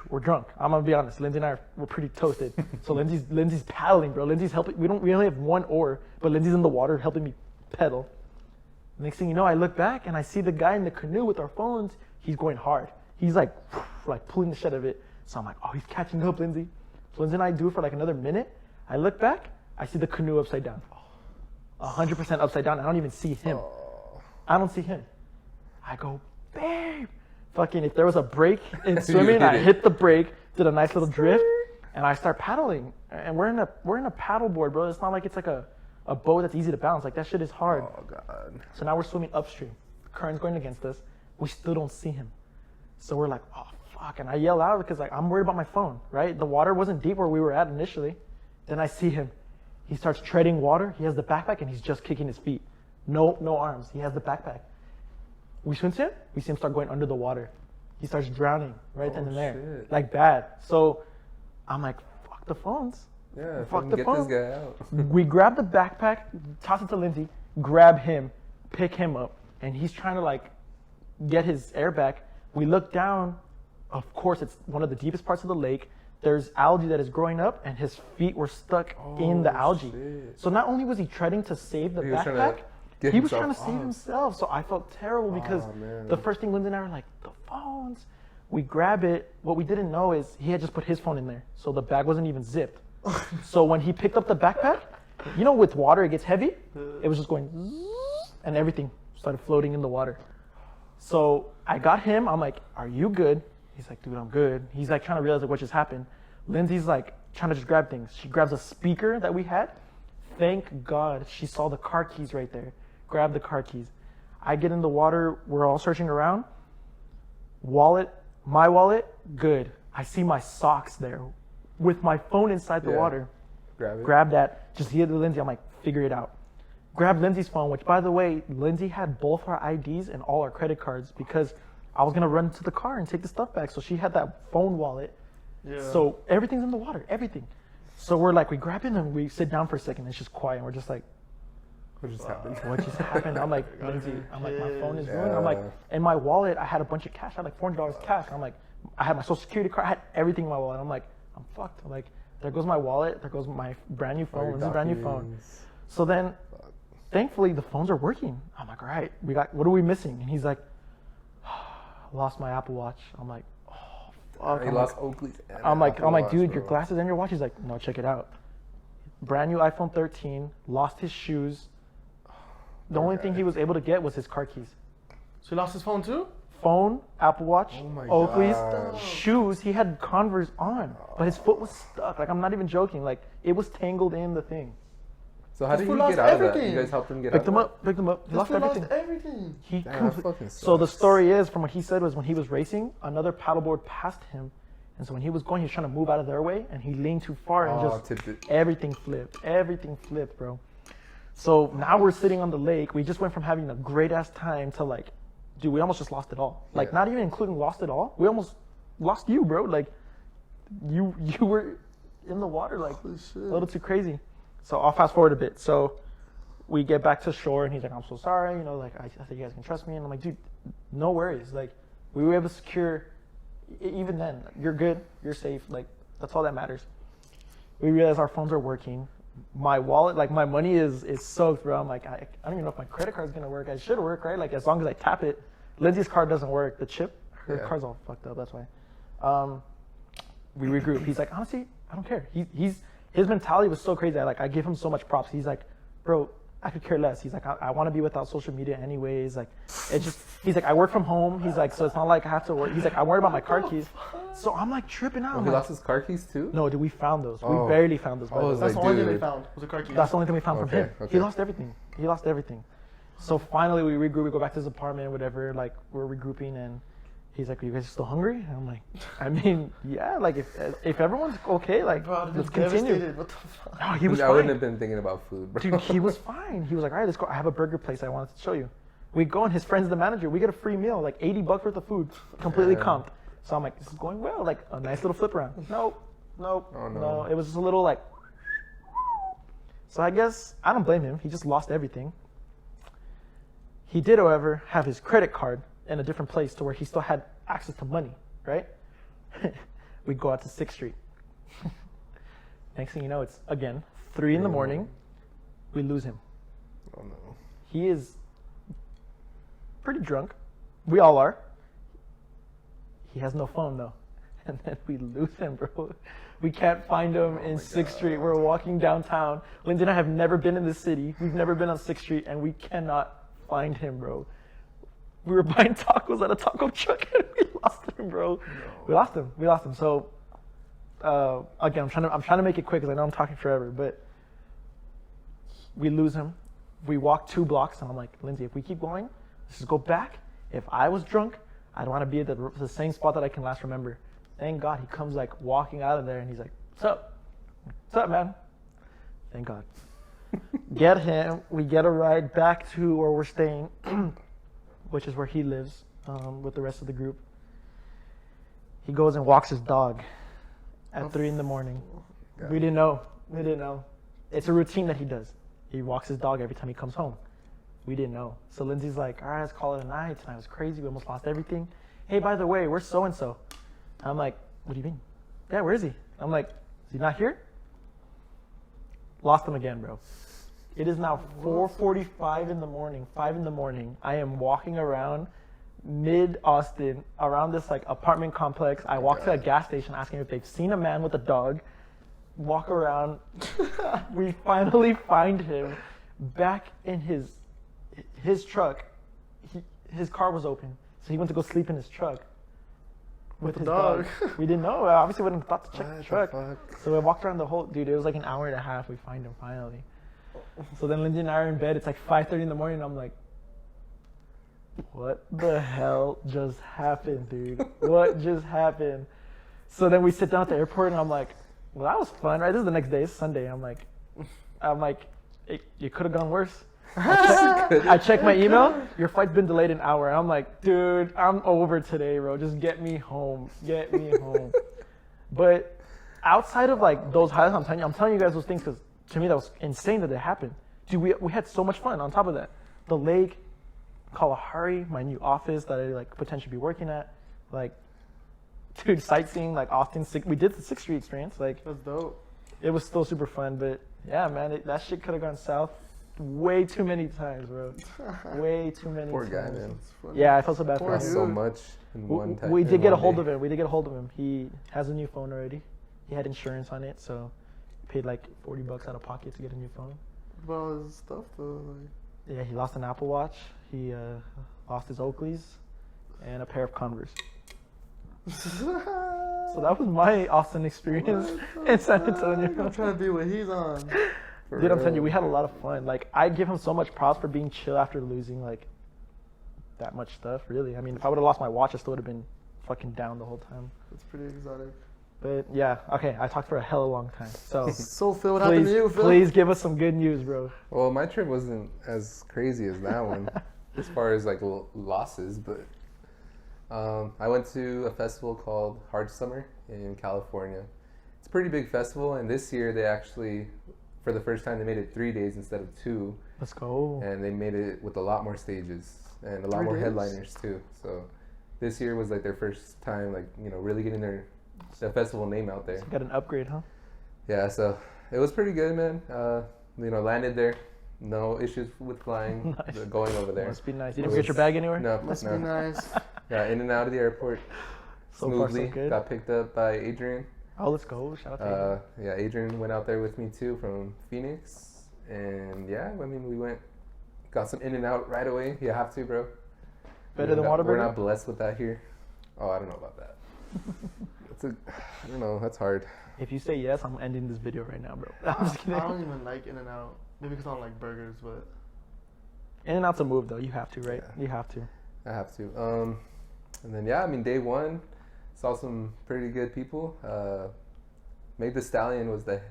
Speaker 4: We're drunk. I'm gonna be honest. Lindsay and I were pretty toasted. So Lindsay's paddling, bro. Lindsay's helping. We only have 1 oar, but Lindsay's in the water helping me pedal. Next thing you know, I look back and I see the guy in the canoe with our phones. He's going hard. He's like pulling the shit out of it. So I'm like, oh, he's catching up, Lindsay. So Lindsay and I do it for like another minute. I look back. I see the canoe upside down. 100% upside down. I don't even see him. I don't see him. I go, babe. Fucking, if there was a break in swimming, I hit the brake, did a nice little drift, and I start paddling. And we're in a paddle board, bro. It's not like it's like a boat that's easy to balance. Like that shit is hard.
Speaker 3: Oh, God.
Speaker 4: So now we're swimming upstream. The current's going against us. We still don't see him. So we're like, oh, fuck. And I yell out because like I'm worried about my phone, right? The water wasn't deep where we were at initially. Then I see him. He starts treading water. He has the backpack and he's just kicking his feet. No arms. He has the backpack. We swim to him. We see him start going under the water. He starts drowning right then and there.
Speaker 3: Shit.
Speaker 4: Like bad. So I'm like, fuck the phones.
Speaker 3: Yeah,
Speaker 4: Fuck
Speaker 3: fucking
Speaker 4: the
Speaker 3: get
Speaker 4: phone.
Speaker 3: this guy out.
Speaker 4: We grab the backpack, toss it to Lindsay, grab him, pick him up, and he's trying to like get his air back. We look down. Of course, it's one of the deepest parts of the lake. There's algae that is growing up, and his feet were stuck in the algae.
Speaker 3: Shit.
Speaker 4: So not only was he treading to save the
Speaker 3: He was trying to
Speaker 4: backpack,
Speaker 3: get
Speaker 4: he was
Speaker 3: himself
Speaker 4: trying to save
Speaker 3: off.
Speaker 4: himself. So I felt terrible because
Speaker 3: Oh, man.
Speaker 4: the first thing Lindsay and I were like, the phones. We grab it. What we didn't know is he had just put his phone in there, so the bag wasn't even zipped. So when he picked up the backpack, you know, with water it gets heavy. It was just going, zzz, and everything started floating in the water. So I got him. I'm like, "Are you good?" He's like, "Dude, I'm good." He's like trying to realize like what just happened. Lindsay's like trying to just grab things. She grabs a speaker that we had. Thank God she saw the car keys right there. Grab the car keys. I get in the water. We're all searching around. Wallet, my wallet, good. I see my socks there with my phone inside the
Speaker 3: Yeah.
Speaker 4: water.
Speaker 3: Grab it.
Speaker 4: Grab that, just hand it to Lindsay. I'm like, figure it out. Grab Lindsay's phone, which by the way, Lindsay had both our IDs and all our credit cards because I was gonna run to the car and take the stuff back. So she had that phone wallet.
Speaker 1: Yeah.
Speaker 4: So everything's in the water, everything. So we're like, we grab it and we sit down for a second. It's just quiet. And we're just like,
Speaker 3: What just happened?
Speaker 4: what just happened? I'm like, Lindsay, I'm like, my phone is ruined.
Speaker 3: Yeah.
Speaker 4: I'm like, in my wallet, I had a bunch of cash. I had like $400 cash. I'm like, I had my social security card. I had everything in my wallet. I'm like, I'm fucked. I'm like, there goes my wallet. There goes my brand new
Speaker 3: All
Speaker 4: phone.
Speaker 3: your
Speaker 4: Lindsay's brand new phone.
Speaker 3: documents.
Speaker 4: So then, thankfully, the phones are working. I'm like, all right, what are we missing? And he's like, lost my Apple Watch. I'm like, oh, fuck.
Speaker 3: He
Speaker 4: I'm
Speaker 3: lost
Speaker 4: like,
Speaker 3: Oakley's. and
Speaker 4: I'm like,
Speaker 3: Apple Watch,
Speaker 4: dude, your
Speaker 3: bro.
Speaker 4: glasses and your watch. He's like, no, check it out. Brand new iPhone 13. Lost his shoes. The only thing he was able to get was his car keys.
Speaker 1: So he lost his phone too?
Speaker 4: Phone, Apple Watch,
Speaker 3: Oh my
Speaker 4: Oakley's,
Speaker 3: God.
Speaker 4: shoes. He had Converse on, but his foot was stuck. Like, I'm not even joking. Like, it was tangled in the thing.
Speaker 3: So how
Speaker 1: This
Speaker 3: did
Speaker 1: fool
Speaker 3: he
Speaker 1: lost
Speaker 3: get out of that?
Speaker 1: everything.
Speaker 3: You guys helped him get
Speaker 4: Picked
Speaker 3: out
Speaker 4: him
Speaker 3: of
Speaker 4: up, picked him up. He
Speaker 1: This
Speaker 4: lost
Speaker 1: fool
Speaker 4: everything.
Speaker 1: lost everything.
Speaker 4: He
Speaker 3: Damn, that
Speaker 4: complete-
Speaker 3: fucking
Speaker 4: So the
Speaker 3: sucks.
Speaker 4: story is, from what he said, was when he was racing, another paddleboard passed him, and so when he was going, he was trying to move out of their way, and he leaned too far and
Speaker 3: Oh,
Speaker 4: just
Speaker 3: tipped it.
Speaker 4: everything flipped, bro. So now we're sitting on the lake. We just went from having a great ass time to like, dude, we almost just lost it all. Like,
Speaker 3: Yeah.
Speaker 4: not even including lost it all. We almost lost you, bro. Like, you were in the water, like
Speaker 1: Holy shit.
Speaker 4: a little too crazy. So I'll fast forward a bit. So we get back to shore, and he's like, I'm so sorry, you know, like, I think you guys can trust me. And I'm like, dude, no worries. Like, we were able to secure, even then, you're good, you're safe. Like, that's all that matters. We realize our phones are working. My wallet, like, my money is soaked, bro. I'm like, I don't even know if my credit card's gonna work. It should work, right? Like, as long as I tap it. Lindsay's card doesn't work. The chip, her
Speaker 3: Yeah.
Speaker 4: card's all fucked up, that's why. We regroup. He's like, honestly, I don't care. His mentality was so crazy. I give him so much props. He's like, bro, I could care less. He's like, I want to be without social media anyways. Like, he's like, I work from home. He's like, so it's not like I have to work. He's like, I worry about my car keys. So I'm like tripping out.
Speaker 3: Oh,
Speaker 4: I'm
Speaker 3: he
Speaker 4: like,
Speaker 3: lost his car keys too?
Speaker 4: no, dude, we found those.
Speaker 3: Oh.
Speaker 4: We barely found those. by the
Speaker 3: Oh,
Speaker 4: way.
Speaker 3: it's
Speaker 1: That's the
Speaker 3: like,
Speaker 1: only thing they
Speaker 3: dude.
Speaker 1: found was a car key.
Speaker 4: That's the only thing we found from
Speaker 3: Okay,
Speaker 4: him.
Speaker 3: okay.
Speaker 4: He lost everything. He lost everything. So finally we regroup. We go back to his apartment, whatever. Like, we're regrouping, and he's like, "Are you guys still hungry?" And I'm like, "I mean, yeah. Like, if everyone's okay, like,
Speaker 1: Bro,
Speaker 4: let's
Speaker 1: I'm
Speaker 4: continue."
Speaker 1: devastated. What the fuck?
Speaker 4: No, he was
Speaker 3: I wouldn't
Speaker 4: fine.
Speaker 3: have been thinking about food, bro.
Speaker 4: Dude, he was fine. He was like, "All right, let's go. I have a burger place I wanted to show you." We go, and his friend's the manager. We get a free meal, like $80 worth of food, completely
Speaker 3: Yeah.
Speaker 4: comped. So I'm like, "This is going well." Like a nice little flip around. Nope.
Speaker 3: Oh, no.
Speaker 4: No. It was just a little like. So I guess I don't blame him. He just lost everything. He did, however, have his credit card in a different place to where he still had access to money, right? We go out to 6th Street. Next thing you know, it's again 3 in the morning. We lose him.
Speaker 3: Oh no.
Speaker 4: He is pretty drunk. We all are. He has no phone though. And then we lose him, bro. We can't find him in 6th Street. We're walking downtown. Lindsay and I have never been in this city. We've never been on 6th Street, and we cannot find him, bro. We were buying tacos at a taco truck, and we lost him, bro. We lost him. So, again, I'm trying to make it quick because I know I'm talking forever, but we lose him. We walk 2 blocks, and I'm like, Lindsay, if we keep going, let's just go back. If I was drunk, I'd want to be at the same spot that I can last remember. Thank God he comes like walking out of there, and he's like, "What's up? What's up, man?" Thank God. Get him. We get a ride back to where we're staying, which is where he lives with the rest of the group. He goes and walks his dog at 3 in the morning.
Speaker 3: God.
Speaker 4: We didn't know. It's a routine that he does. He walks his dog every time he comes home. We didn't know. So Lindsay's like, "All right, let's call it a night. Tonight was crazy. We almost lost everything. Hey, by the way, where's so-and-so?" I'm like, "What do you mean?" "Yeah, where is he?" I'm like, "Is he not here?" Lost him again, bro. It is now 4:45 in the morning, 5 in the morning. I am walking around mid-Austin, around this like apartment complex. I walk to a gas station asking if they've seen a man with a dog. Walk around. We finally find him back in his truck. His car was open, so he went to go sleep in his truck with
Speaker 1: the
Speaker 4: his
Speaker 1: dog.
Speaker 4: We didn't know. I obviously wouldn't have thought to check
Speaker 3: What
Speaker 4: the
Speaker 3: the
Speaker 4: truck.
Speaker 3: fuck?
Speaker 4: So we walked around the whole. Dude, it was like an hour and a half. We find him finally. So then Lindsay and I are in bed. It's like 5:30 in the morning. And I'm like, what the hell just happened, dude? What just happened? So then we sit down at the airport, and I'm like, well, that was fun, right? This is the next day. It's Sunday. I'm like, it could have gone worse. I check my email. Your flight's been delayed an hour. I'm like, dude, I'm over today, bro. Just get me home. Get me home. But outside of like those highlights, I'm telling you guys those things because to me that was insane that it happened. Dude, we had so much fun. On top of that, the lake, Kalahari, my new office that I like potentially be working at, like, dude, sightseeing like Austin. We did the 6th Street experience. Like,
Speaker 1: That's dope.
Speaker 4: it was still super fun. But yeah, man, that shit could have gone south way too many times, bro. Way too many
Speaker 3: Poor
Speaker 4: times.
Speaker 3: guy, man.
Speaker 4: Yeah, I felt so bad for
Speaker 1: Poor
Speaker 4: him.
Speaker 3: Lost so
Speaker 1: dude.
Speaker 3: much in one time.
Speaker 4: We did get a hold of him. We did get a hold of him. He has a new phone already. He had insurance on it, so paid like $40 out of pocket to get a new phone.
Speaker 1: Bro, his stuff though.
Speaker 4: Yeah, he lost an Apple Watch. He lost his Oakleys and a pair of Converse. So that was my Austin experience in San
Speaker 1: I'm
Speaker 4: Antonio.
Speaker 1: trying to be what he's on.
Speaker 4: Dude, I'm telling you, we had a lot of fun. Like, I give him so much props for being chill after losing like that much stuff. Really, I mean, if I would have lost my watch, I still would have been fucking down the whole time.
Speaker 1: It's pretty exotic.
Speaker 4: But yeah, okay, I talked for a hella long time. So
Speaker 1: So Phil, what happened
Speaker 4: please,
Speaker 1: to you, Phil?
Speaker 4: please give us some good news, bro.
Speaker 3: Well, my trip wasn't as crazy as that one, as far as like losses. But I went to a festival called Hard Summer in California. It's a pretty big festival, and this year they actually, for the first time, they made it 3 days instead of 2,
Speaker 4: Let's go.
Speaker 3: and they made it with a lot more stages and a lot
Speaker 1: 3
Speaker 3: more
Speaker 1: days?
Speaker 3: headliners too. So this year was like their first time, like, you know, really getting their festival name out there.
Speaker 4: Got an upgrade, huh?
Speaker 3: Yeah, so it was pretty good, man. You know, landed there, no issues with flying,
Speaker 4: Nice.
Speaker 3: going over there.
Speaker 4: Must be nice. You didn't forget your bag anywhere?
Speaker 3: No,
Speaker 1: Must
Speaker 3: no.
Speaker 1: be nice.
Speaker 3: Yeah, in and out of the airport
Speaker 4: So far, so
Speaker 3: smoothly.
Speaker 4: good.
Speaker 3: Got picked up by Adrian.
Speaker 4: Oh, let's go. Shout out to you.
Speaker 3: Yeah, Adrian went out there with me too from Phoenix, and yeah, I mean, we got some in and out right away. You have to, bro.
Speaker 4: Better than
Speaker 3: We're
Speaker 4: Whataburger?
Speaker 3: not blessed with that here. Oh, I don't know about that. I don't know. That's hard.
Speaker 4: If you say yes, I'm ending this video right now, bro. I'm just
Speaker 1: I
Speaker 4: kidding.
Speaker 1: don't even like In-N-Out. Maybe because I don't like burgers, but
Speaker 4: In-N-Out's a move, though. You have to, right?
Speaker 3: Yeah.
Speaker 4: You have to.
Speaker 3: I have to. And then yeah, I mean, day one, saw some pretty good people. Meg the Stallion was the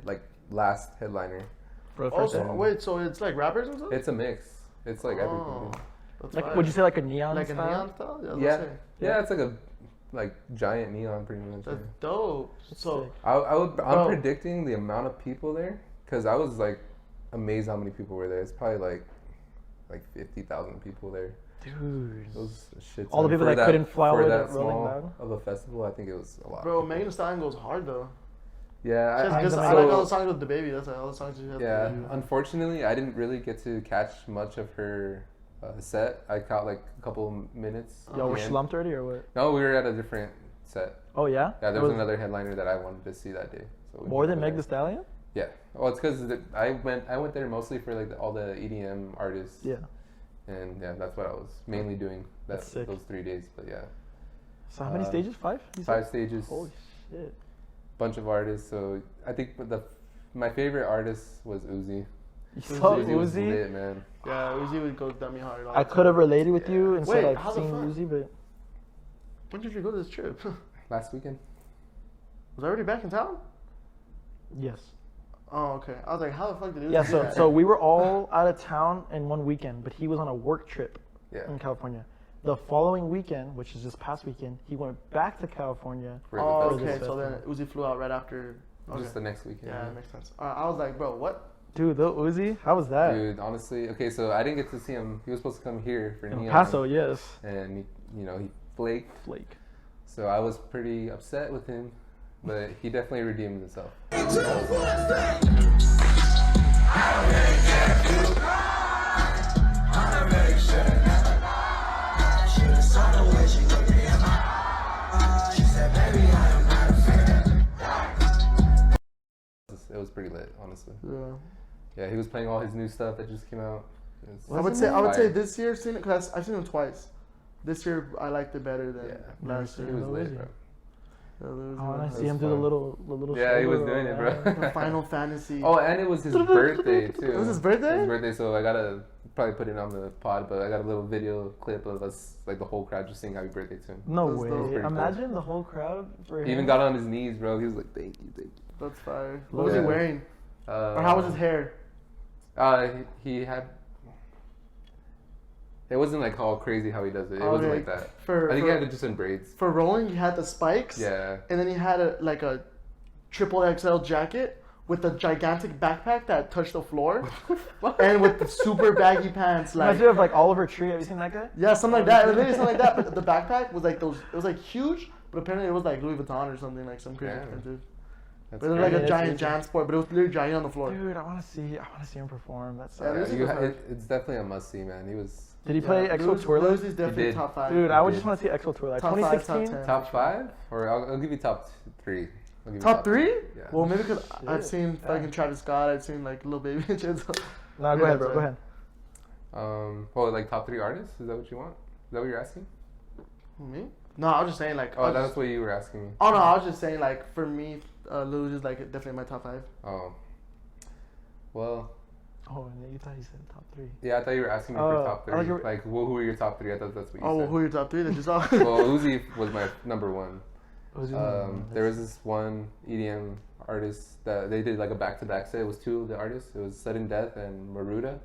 Speaker 3: last headliner.
Speaker 4: For the first
Speaker 1: also
Speaker 4: time.
Speaker 1: wait, so it's like rappers and stuff?
Speaker 3: It's a mix. It's like everything.
Speaker 1: Oh, that's
Speaker 4: Like,
Speaker 1: fire.
Speaker 4: would you say like a neon
Speaker 1: like
Speaker 4: style?
Speaker 1: a neon style? Yeah, I was
Speaker 3: Yeah,
Speaker 1: gonna say.
Speaker 3: yeah, it's like a giant neon, pretty much.
Speaker 1: That's
Speaker 3: yeah.
Speaker 1: dope. So
Speaker 4: Sick.
Speaker 3: I'm
Speaker 1: Bro.
Speaker 3: predicting the amount of people there, because I was like amazed how many people were there. It's probably like 50,000 people there.
Speaker 4: Dude.
Speaker 3: It was a shit.
Speaker 4: All the
Speaker 3: ton.
Speaker 4: people
Speaker 3: For
Speaker 4: that couldn't fly
Speaker 3: for
Speaker 4: over
Speaker 3: that
Speaker 4: the rolling
Speaker 3: small
Speaker 4: down?
Speaker 3: of a festival. I think it was a lot.
Speaker 1: bro,
Speaker 3: of people.
Speaker 1: Megan Thee Stallion goes hard though.
Speaker 3: Yeah,
Speaker 1: Just
Speaker 3: I,
Speaker 1: because
Speaker 4: I-
Speaker 1: I like all the songs with the baby. That's like all the songs she has.
Speaker 3: yeah.
Speaker 1: with the baby.
Speaker 3: Unfortunately, I didn't really get to catch much of her set. I caught like a couple minutes. at
Speaker 4: Yo,
Speaker 3: the
Speaker 4: we're
Speaker 3: end.
Speaker 4: slumped already or what?
Speaker 3: No, we were at a different set.
Speaker 4: Oh, yeah?
Speaker 3: Yeah, there
Speaker 4: It
Speaker 3: was another headliner that I wanted to see that day. So we
Speaker 4: More
Speaker 3: went
Speaker 4: than
Speaker 3: over
Speaker 4: Meg
Speaker 3: there.
Speaker 4: the Stallion?
Speaker 3: Yeah. Well, it's because I went there mostly for like all the EDM artists.
Speaker 4: Yeah.
Speaker 3: And yeah, that's what I was mainly doing
Speaker 4: That's sick.
Speaker 3: those 3 days. But yeah,
Speaker 4: So how many
Speaker 3: Uh,
Speaker 4: stages? 5? You said?
Speaker 3: 5 stages,
Speaker 4: Holy shit.
Speaker 3: bunch of artists. So I think my favorite artist was Uzi.
Speaker 4: You saw
Speaker 1: Uzi
Speaker 3: was
Speaker 4: Uzi?
Speaker 3: lit, man.
Speaker 1: Yeah, Uzi would go dummy hard. all
Speaker 4: I
Speaker 1: the
Speaker 4: could have
Speaker 1: time.
Speaker 4: related with you instead
Speaker 1: Wait,
Speaker 4: of
Speaker 1: how the
Speaker 4: seeing
Speaker 1: fuck?
Speaker 4: Uzi, but
Speaker 1: When did you go to this trip? Was
Speaker 3: Last weekend.
Speaker 1: I already back in town?
Speaker 4: yes.
Speaker 1: Oh, okay. I was like, how the fuck did Uzi
Speaker 4: Yeah,
Speaker 1: do
Speaker 4: so
Speaker 1: that?
Speaker 4: so we were all out of town in one weekend, but he was on a work trip
Speaker 3: Yeah.
Speaker 4: in California. The following weekend, which is this past weekend, he went back to California.
Speaker 3: For the
Speaker 1: Oh,
Speaker 3: festival.
Speaker 1: okay. So then Uzi flew out right after. Okay.
Speaker 3: Just the next weekend.
Speaker 1: Yeah, that makes sense. I was like, bro, what?
Speaker 4: Dude, the Uzi, how was that?
Speaker 3: Dude, honestly, okay, so I didn't get to see him. He was supposed to come here for
Speaker 4: In
Speaker 3: Neon.
Speaker 4: Paso, yes.
Speaker 3: And he flaked.
Speaker 4: Flake.
Speaker 3: So I was pretty upset with him, but he definitely redeemed himself. It was pretty lit, honestly.
Speaker 1: Yeah.
Speaker 3: Yeah, he was playing all his new stuff that just came out. It was
Speaker 1: I would say
Speaker 3: fire.
Speaker 1: this year, seen it because I've seen him twice. This year I liked it better than
Speaker 3: Yeah,
Speaker 1: last
Speaker 3: he
Speaker 1: year.
Speaker 3: was
Speaker 4: Who
Speaker 3: lit,
Speaker 4: is he?
Speaker 3: bro.
Speaker 1: Yeah, Lil Uzi
Speaker 4: I want
Speaker 1: Vert.
Speaker 4: to see him do the little.
Speaker 3: Yeah, he was
Speaker 4: shoulder
Speaker 3: doing it,
Speaker 4: roll,
Speaker 3: bro.
Speaker 1: The Final Fantasy.
Speaker 3: Oh, and it was his birthday too.
Speaker 1: It was his birthday?
Speaker 3: His birthday, so I gotta probably put it on the pod, but I got a little video clip of us, like the whole crowd, just saying happy birthday to him.
Speaker 4: No
Speaker 1: That's
Speaker 4: way.
Speaker 1: dope.
Speaker 3: Pretty cool.
Speaker 4: Imagine the whole crowd for him.
Speaker 3: He even got on his knees, bro. He was like, "Thank you, thank you."
Speaker 1: That's fire. What was he
Speaker 3: Yeah.
Speaker 1: wearing? Or how was his hair?
Speaker 3: He had. It wasn't like all crazy how he does it. It wasn't like that. I think he had it just in braids.
Speaker 1: For rolling, he had the spikes.
Speaker 3: Yeah.
Speaker 1: And then he had a triple XL jacket with a gigantic backpack that touched the floor, and with the super baggy pants. Like,
Speaker 4: Imagine if like Oliver Tree. Have you seen that guy?
Speaker 1: yeah, something like that. It was literally something like that. But the backpack was like those. It was like huge, but apparently it was like Louis Vuitton or something, like some crazy
Speaker 3: Yeah.
Speaker 1: expensive.
Speaker 3: That's
Speaker 1: But it was like
Speaker 3: crazy.
Speaker 1: a giant jam sport, but it was literally giant on the floor.
Speaker 4: Dude, I want to see him perform. That's
Speaker 1: Yeah,
Speaker 3: Yeah,
Speaker 1: Lil Uzi was hard.
Speaker 3: it's definitely a must see, man. He was
Speaker 4: Did he play
Speaker 1: Yeah,
Speaker 4: EXO
Speaker 1: Lil
Speaker 4: Tour?
Speaker 1: Uzi's definitely
Speaker 3: did.
Speaker 1: top 5.
Speaker 4: Dude, I would
Speaker 3: did.
Speaker 4: just want to see EXO Tour. Like
Speaker 1: Top 5, top
Speaker 4: 2016.
Speaker 1: 10.
Speaker 3: top 5, or I'll give you top 3. I'll give you
Speaker 1: Top 3?
Speaker 3: Yeah.
Speaker 1: Well, maybe because I've
Speaker 4: Shit.
Speaker 1: seen fucking Travis Scott, I've seen like Lil Baby and shit. So.
Speaker 4: Nah, go ahead, bro. Go ahead.
Speaker 3: Well, like top 3 artists? Is that what you want? Is that what you're asking?
Speaker 1: Me? No, I was just saying like.
Speaker 3: Oh, that's what you were asking me.
Speaker 1: Oh no, I was just saying like for me, Lil Uzi's like definitely my top 5.
Speaker 3: Oh. Well,
Speaker 4: Oh, and you thought he said top 3.
Speaker 3: yeah, I thought you were asking me
Speaker 4: Oh,
Speaker 3: for top
Speaker 4: I thought
Speaker 3: 3.
Speaker 4: you were-
Speaker 3: Like, who are your top 3? I thought that's what you
Speaker 1: Oh, well,
Speaker 3: said.
Speaker 1: who are your top 3 that you saw?
Speaker 3: Well, Uzi was my number 1.
Speaker 4: Uzi.
Speaker 3: There was this one EDM artist that they did like a back-to-back set. It was 2 of the artists. It was Sudden Death and Maruda.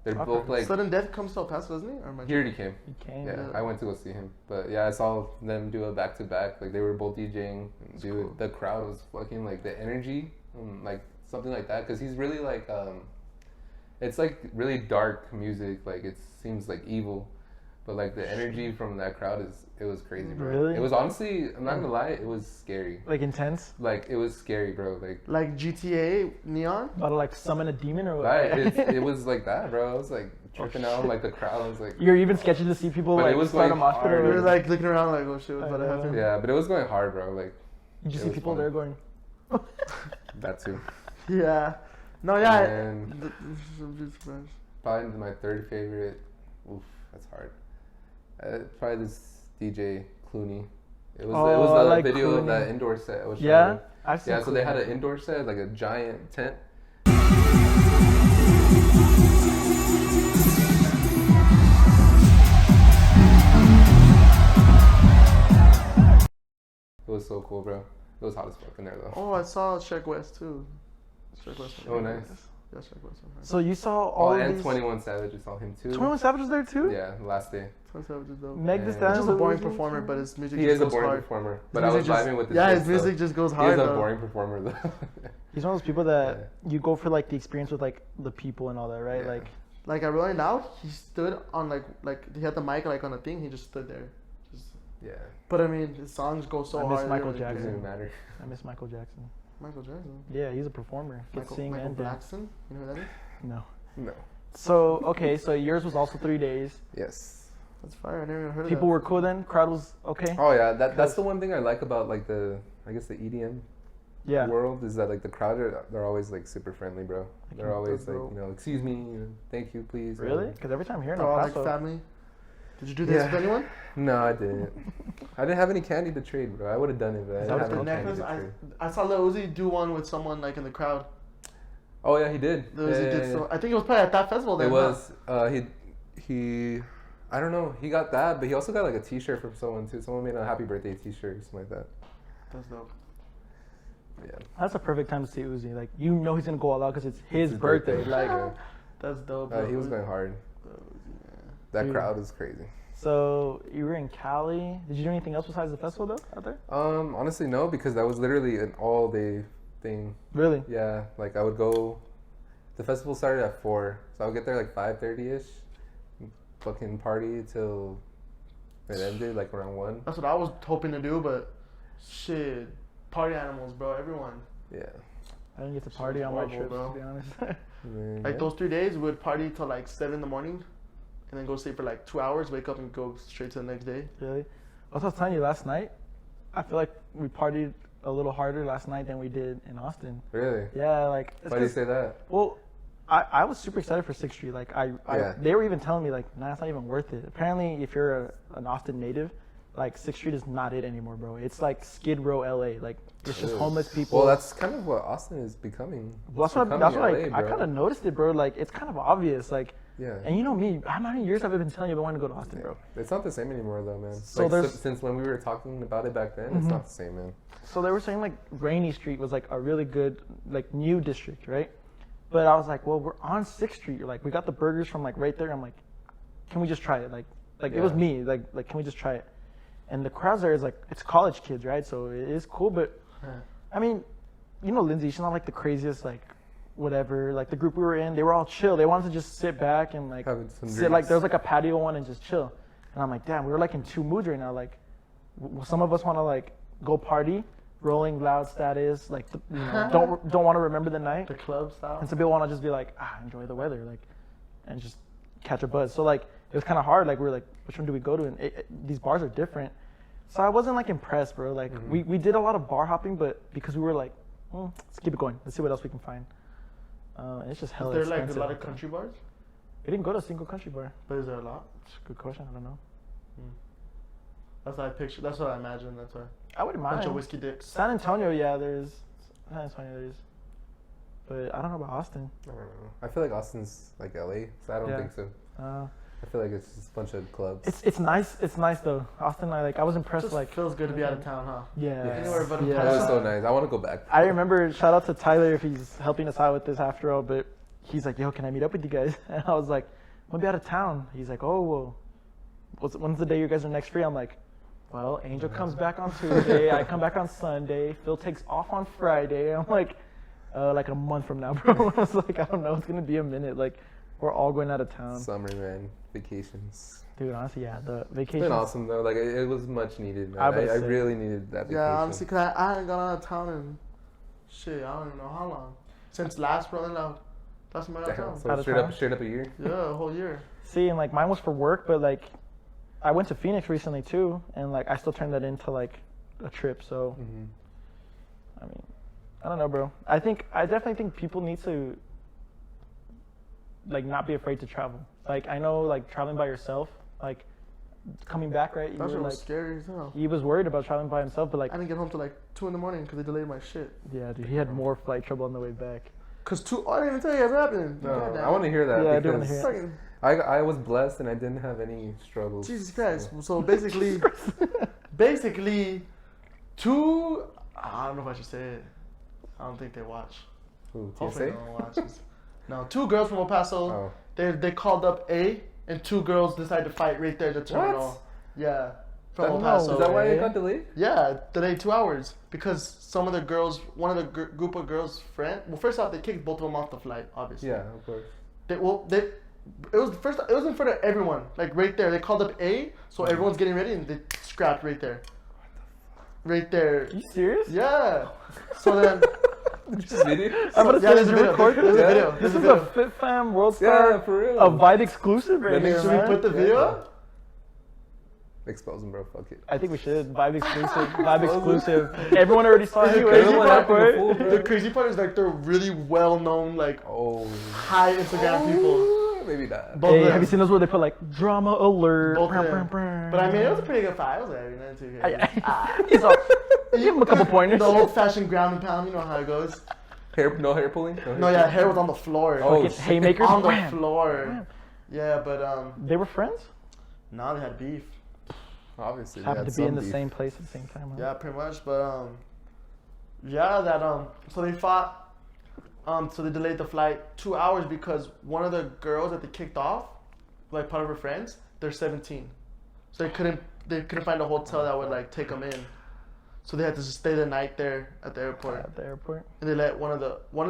Speaker 3: They're
Speaker 4: Okay.
Speaker 3: both like.
Speaker 1: Sudden Death comes to El Paso, doesn't he? Or am I
Speaker 3: He already came.
Speaker 4: He came.
Speaker 3: Yeah,
Speaker 1: Yeah.
Speaker 3: I went to go see him. But yeah, I saw them do a back-to-back. Like they were both DJing. And dude,
Speaker 1: cool.
Speaker 3: the crowd was fucking like the energy, like something like that. Cause he's really like, it's like really dark music. Like it seems like evil, but like the energy from that crowd it was crazy, bro.
Speaker 4: Really?
Speaker 3: It was honestly, I'm not gonna lie, it was scary.
Speaker 4: Like intense.
Speaker 3: Like it was scary, bro.
Speaker 1: Like GTA Neon?
Speaker 4: About to like summon a demon or what?
Speaker 3: It was like that, bro. I was like tripping out, like the crowd. I was like,
Speaker 4: You're even sketchy to see people
Speaker 3: But it
Speaker 4: like
Speaker 3: was
Speaker 4: start a
Speaker 3: going
Speaker 4: mosh pit
Speaker 3: hard.
Speaker 1: We
Speaker 4: or
Speaker 1: were like looking around like, oh shit, what's about to
Speaker 4: I know.
Speaker 1: happen?
Speaker 3: yeah, but it was going hard, bro. Like
Speaker 4: you just
Speaker 3: it
Speaker 4: see
Speaker 3: was
Speaker 4: people
Speaker 3: funny.
Speaker 4: there going.
Speaker 3: that too.
Speaker 1: Yeah. No, yeah.
Speaker 3: And probably my 3rd favorite. Oof, that's hard. Probably this DJ Clooney. It was
Speaker 4: Oh,
Speaker 3: the
Speaker 4: I like
Speaker 3: video of
Speaker 4: Clooney.
Speaker 3: that indoor set. I was showing
Speaker 4: Yeah,
Speaker 3: you.
Speaker 4: I've seen.
Speaker 3: Yeah, so they had
Speaker 4: Clooney.
Speaker 3: an indoor set, like a giant tent. It was so cool, bro. It was hot as fuck in there though.
Speaker 1: Oh, I saw Sheck West too. Sheck West.
Speaker 3: Oh, nice.
Speaker 1: Yeah, Sheck West.
Speaker 4: So you saw
Speaker 3: Oh,
Speaker 4: all of
Speaker 3: and
Speaker 4: these.
Speaker 3: 21 Savage, I saw him too.
Speaker 4: 21 Savage was there too.
Speaker 3: Yeah, last day.
Speaker 1: That's dope.
Speaker 4: Meg Thee
Speaker 3: Yeah.
Speaker 4: Stallion.
Speaker 1: He's just a
Speaker 4: was
Speaker 1: boring
Speaker 4: there,
Speaker 1: performer,
Speaker 4: too?
Speaker 1: but his music
Speaker 3: He
Speaker 1: just
Speaker 3: is a
Speaker 1: goes
Speaker 3: boring
Speaker 1: hard.
Speaker 3: performer,
Speaker 1: His
Speaker 3: but I was
Speaker 1: music just-
Speaker 3: vibing with his
Speaker 1: Yeah, his
Speaker 3: shit,
Speaker 1: music
Speaker 3: so
Speaker 1: just goes
Speaker 3: he
Speaker 1: hard
Speaker 3: is a
Speaker 1: though.
Speaker 3: boring performer though.
Speaker 4: He's one of those people that you go for like the experience with like the people and all that, right?
Speaker 3: Yeah.
Speaker 4: Like
Speaker 1: Like at Rolling Loud, he stood on like he had the mic like on a thing. He just stood there. Just,
Speaker 3: Yeah,
Speaker 1: but I mean, his songs go so
Speaker 4: I miss
Speaker 1: hard.
Speaker 4: Michael
Speaker 1: they don't really
Speaker 3: doesn't
Speaker 4: Jackson.
Speaker 3: even matter.
Speaker 4: I miss Michael Jackson.
Speaker 1: care. Michael Jackson.
Speaker 4: Yeah, he's a performer. Gets
Speaker 1: Michael,
Speaker 4: sing
Speaker 1: Michael
Speaker 4: and dance.
Speaker 1: Blackson. You know who that is?
Speaker 4: No.
Speaker 3: No.
Speaker 4: So okay, so yours was also 3 days.
Speaker 3: Yes.
Speaker 1: That's fire. I never even heard
Speaker 4: People
Speaker 1: of
Speaker 4: were cool then. Crowd was okay.
Speaker 3: Oh yeah, that's the one thing I like about like I guess the EDM
Speaker 4: Yeah.
Speaker 3: world is that like the crowd they're always like super friendly, bro. They're always
Speaker 1: that's
Speaker 3: like,
Speaker 1: dope.
Speaker 3: you know, excuse me, thank you, please.
Speaker 4: Really? Because every time I'm here in
Speaker 1: that.
Speaker 4: El
Speaker 1: Oh, like
Speaker 4: Paso,
Speaker 1: family. Did you do this
Speaker 3: Yeah.
Speaker 1: with anyone?
Speaker 3: No, I didn't. I didn't have any candy to trade, bro. I would have done it, but I
Speaker 4: That
Speaker 3: didn't
Speaker 4: was
Speaker 3: have
Speaker 4: the
Speaker 3: any candy
Speaker 1: necklace.
Speaker 3: to trade.
Speaker 1: I saw Lil Uzi do one with someone like in the crowd.
Speaker 3: Oh yeah, he did.
Speaker 1: Lil
Speaker 3: Yeah,
Speaker 1: Uzi
Speaker 3: yeah,
Speaker 1: did
Speaker 3: yeah.
Speaker 1: so. I think it was probably at that festival. Then,
Speaker 3: It
Speaker 1: huh?
Speaker 3: was he I don't know. He got that, but he also got like a T-shirt from someone too. Someone made a happy birthday T-shirt or something like that.
Speaker 1: That's dope.
Speaker 3: Yeah.
Speaker 4: that's a perfect time to see Uzi. Like you know he's gonna go all out because it's his
Speaker 3: His
Speaker 4: birthday.
Speaker 3: birthday.
Speaker 4: Like
Speaker 3: Yeah.
Speaker 1: That's dope.
Speaker 3: He was going hard. That
Speaker 4: Dude.
Speaker 3: crowd is crazy.
Speaker 4: so, you were in Cali. Did you do anything else besides the festival though out there?
Speaker 3: Honestly, no, because that was literally an all-day thing.
Speaker 4: Really?
Speaker 3: Yeah, like I would go. The festival started at 4, so I would get there like 5:30ish. Fucking party till it ended like around 1.
Speaker 1: That's what I was hoping to do, but shit, party animals, bro. Everyone.
Speaker 3: Yeah.
Speaker 4: I didn't get to party on my
Speaker 1: horrible,
Speaker 4: trips,
Speaker 1: bro.
Speaker 4: to be honest.
Speaker 3: And then,
Speaker 1: Like
Speaker 3: yeah.
Speaker 1: those 3 days, we would party till like 7 in the morning, and then go sleep for like 2 hours, wake up and go straight to the next day.
Speaker 4: Really? I was telling you last night. I feel like we partied a little harder last night than we did in Austin.
Speaker 3: Really?
Speaker 4: Yeah, like. it's
Speaker 3: Why do you
Speaker 4: 'cause-
Speaker 3: say that?
Speaker 4: Well, I was super excited for 6th Street. Like
Speaker 3: Yeah.
Speaker 4: they were even telling me like, nah, it's not even worth it. Apparently, if you're an Austin native, like 6th Street is not it anymore, bro. It's like Skid Row, LA. Like it's just
Speaker 3: Ugh.
Speaker 4: homeless people.
Speaker 3: Well, that's kind of what Austin is becoming.
Speaker 4: Well, that's what I kind of noticed it, bro. Like it's kind of obvious, like.
Speaker 3: Yeah.
Speaker 4: And you know me, how many years have I been telling you I want to go to Austin, bro?
Speaker 3: It's not the same anymore, though, man.
Speaker 4: So
Speaker 3: like,
Speaker 4: there's-
Speaker 3: since when we were talking about it back then, it's not the same, man.
Speaker 4: So they were saying like Rainy Street was like a really good like new district, right? But I was like, well, we're on 6th Street. You're like, we got the burgers from like right there. I'm like, can we just try it? Like it was
Speaker 3: Yeah.
Speaker 4: me. Like can we just try it? And the crowds there is like it's college kids, right? So it is cool, but I mean, you know, Lindsay, she's not like the craziest like whatever. Like the group we were in, they were all chill. They wanted to just sit back and like
Speaker 3: Having some
Speaker 4: sit like
Speaker 3: drinks.
Speaker 4: there was like a patio one and just chill. And I'm like, damn, we were like in two moods right now. Like some of us want to like go party, rolling loud status, like you know, don't want to remember the night.
Speaker 1: The club style.
Speaker 4: And some people want to just be like, enjoy the weather, like, and just catch a buzz. So like it was kind of hard. Like we were like, which one do we go to? And these bars are different. So I wasn't like impressed, bro. Like we did a lot of bar hopping, but because we were like, let's keep it going. Let's see what else we can find. It's just hella
Speaker 1: Is there like
Speaker 4: expensive.
Speaker 1: a lot of country bars?
Speaker 4: We didn't go to a single country bar.
Speaker 1: But is there a lot?
Speaker 4: It's a good question. I don't know.
Speaker 1: That's what I picture. That's what I imagine. That's why.
Speaker 4: I wouldn't mind.
Speaker 1: Bunch of whiskey dicks.
Speaker 4: San Antonio, yeah, there's. San Antonio, there's. But I don't know about Austin.
Speaker 3: I don't know. I feel like Austin's like LA, so I don't
Speaker 4: Yeah.
Speaker 3: think so. I feel like it's just a bunch of clubs.
Speaker 4: It's nice. It's nice though. Austin, I was impressed.
Speaker 1: Just
Speaker 4: Like
Speaker 1: feels good to be out of town, huh?
Speaker 4: yeah,
Speaker 1: Anywhere but a
Speaker 3: That was so nice. I want to go back.
Speaker 4: I remember, shout out to Tyler if he's helping us out with this after all, but he's like, yo, can I meet up with you guys? And I was like, I'm gonna be out of town. He's like, oh, well, when's the day you guys are next free? I'm like, well, Angel comes back on Tuesday. I come back on Sunday. Phil takes off on Friday. I'm like a month from now, bro. I was like, I don't know. It's gonna be a minute. Like, we're all going out of town.
Speaker 3: Summer, man. Vacations.
Speaker 4: Dude, honestly, yeah, the
Speaker 3: It's
Speaker 4: vacation.
Speaker 3: been awesome, though. Like, it was much needed. Man.
Speaker 4: I
Speaker 3: I
Speaker 4: would say.
Speaker 3: really needed that vacation.
Speaker 1: Yeah, honestly, cause I hadn't gone out of town in shit. I don't even know how long. Since last Rolling Loud. Last time I was out
Speaker 3: Damn,
Speaker 1: of town.
Speaker 3: so
Speaker 4: Out of
Speaker 3: straight
Speaker 4: town?
Speaker 3: up, straight up a year.
Speaker 1: Yeah, a whole year.
Speaker 4: See, and like mine was for work, but like I went to Phoenix recently too, and like I still turned that into like a trip. So I mean, I don't know, bro. I definitely think people need to like not be afraid to travel. Like I know, like traveling by yourself, like coming back, right? You
Speaker 1: That
Speaker 4: were
Speaker 1: shit
Speaker 4: like
Speaker 1: was scary as hell.
Speaker 4: he was worried about traveling by himself, but like
Speaker 1: I didn't get home till like 2 in the morning because they delayed my shit.
Speaker 4: yeah, dude, he had more flight trouble on the way back.
Speaker 1: Cause I didn't even tell you guys what happened.
Speaker 3: No,
Speaker 1: Goddamn.
Speaker 3: I want to hear that
Speaker 4: Yeah, I do wanna
Speaker 3: because
Speaker 4: hear it.
Speaker 1: Fucking
Speaker 3: I was blessed and I didn't have any struggles.
Speaker 1: Jesus Christ. So basically, two. I don't know if I should say it. I don't think they watch.
Speaker 3: Who,
Speaker 1: Hopefully
Speaker 3: TSA?
Speaker 1: no one watches. No, two girls from El Paso.
Speaker 3: Oh.
Speaker 1: They called up A, and two girls decided to fight right there at the terminal.
Speaker 3: What?
Speaker 1: Yeah, from El
Speaker 3: That-
Speaker 1: Paso.
Speaker 3: Is that why it
Speaker 4: Yeah.
Speaker 3: got delayed?
Speaker 1: Yeah, delayed 2 hours because some of the girls, one of the group of girls' friend. Well, first off, they kicked both of them off the flight. Obviously.
Speaker 3: Yeah, of course.
Speaker 1: It was in front of everyone, like right there. They called up A, so everyone's getting ready, and they scrapped right there. Right there.
Speaker 4: Are you serious?
Speaker 1: Yeah. So then.
Speaker 3: Video?
Speaker 4: I'm gonna
Speaker 1: Yeah,
Speaker 4: say
Speaker 1: there's a
Speaker 4: you
Speaker 1: video.
Speaker 4: record
Speaker 1: There's a
Speaker 3: Yeah.
Speaker 1: video.
Speaker 4: This
Speaker 1: There's
Speaker 4: is
Speaker 1: a
Speaker 4: a
Speaker 1: video.
Speaker 4: Fit Fam World Star,
Speaker 3: Yeah, for real.
Speaker 4: a Vibe exclusive right
Speaker 3: Then
Speaker 4: here,
Speaker 1: Should we
Speaker 4: man.
Speaker 1: put the video up?
Speaker 3: Expose him, bro. Fuck it.
Speaker 4: I think we should. Vibe exclusive. Vibe exclusive. Everyone already saw it
Speaker 1: The
Speaker 4: anyway.
Speaker 1: crazy
Speaker 3: Everyone
Speaker 1: part-
Speaker 3: acting a fool, bro.
Speaker 1: The crazy part is like they're really well known, like
Speaker 3: Oh.
Speaker 1: high Instagram people.
Speaker 3: Maybe not.
Speaker 1: Both
Speaker 4: Hey,
Speaker 1: of them.
Speaker 4: have you seen those where they put like drama alert?
Speaker 1: Both of them. But I mean, it was a pretty good fight. I was like, man, too good.
Speaker 4: He's all, give him a couple pointers.
Speaker 1: The old-fashioned ground and pound. You know how it goes.
Speaker 3: No hair pulling?
Speaker 1: No, yeah, hair was on the floor.
Speaker 3: Oh,
Speaker 4: Fucking haymakers.
Speaker 1: on the
Speaker 4: Wham.
Speaker 1: floor.
Speaker 4: Wham.
Speaker 1: Yeah, but
Speaker 4: They were friends.
Speaker 1: now they had beef.
Speaker 3: Obviously. they
Speaker 4: Happened
Speaker 3: had
Speaker 4: to be in
Speaker 3: some
Speaker 4: the
Speaker 3: beef.
Speaker 4: same place at the same time. Huh?
Speaker 1: Yeah, pretty much. But yeah, that so they fought. So they delayed the flight 2 hours because one of the girls that they kicked off, like part of her friends, they're 17, so they couldn't find a hotel that would like take them in, so they had to just stay the night there at the airport.
Speaker 4: At the airport.
Speaker 1: And they let one of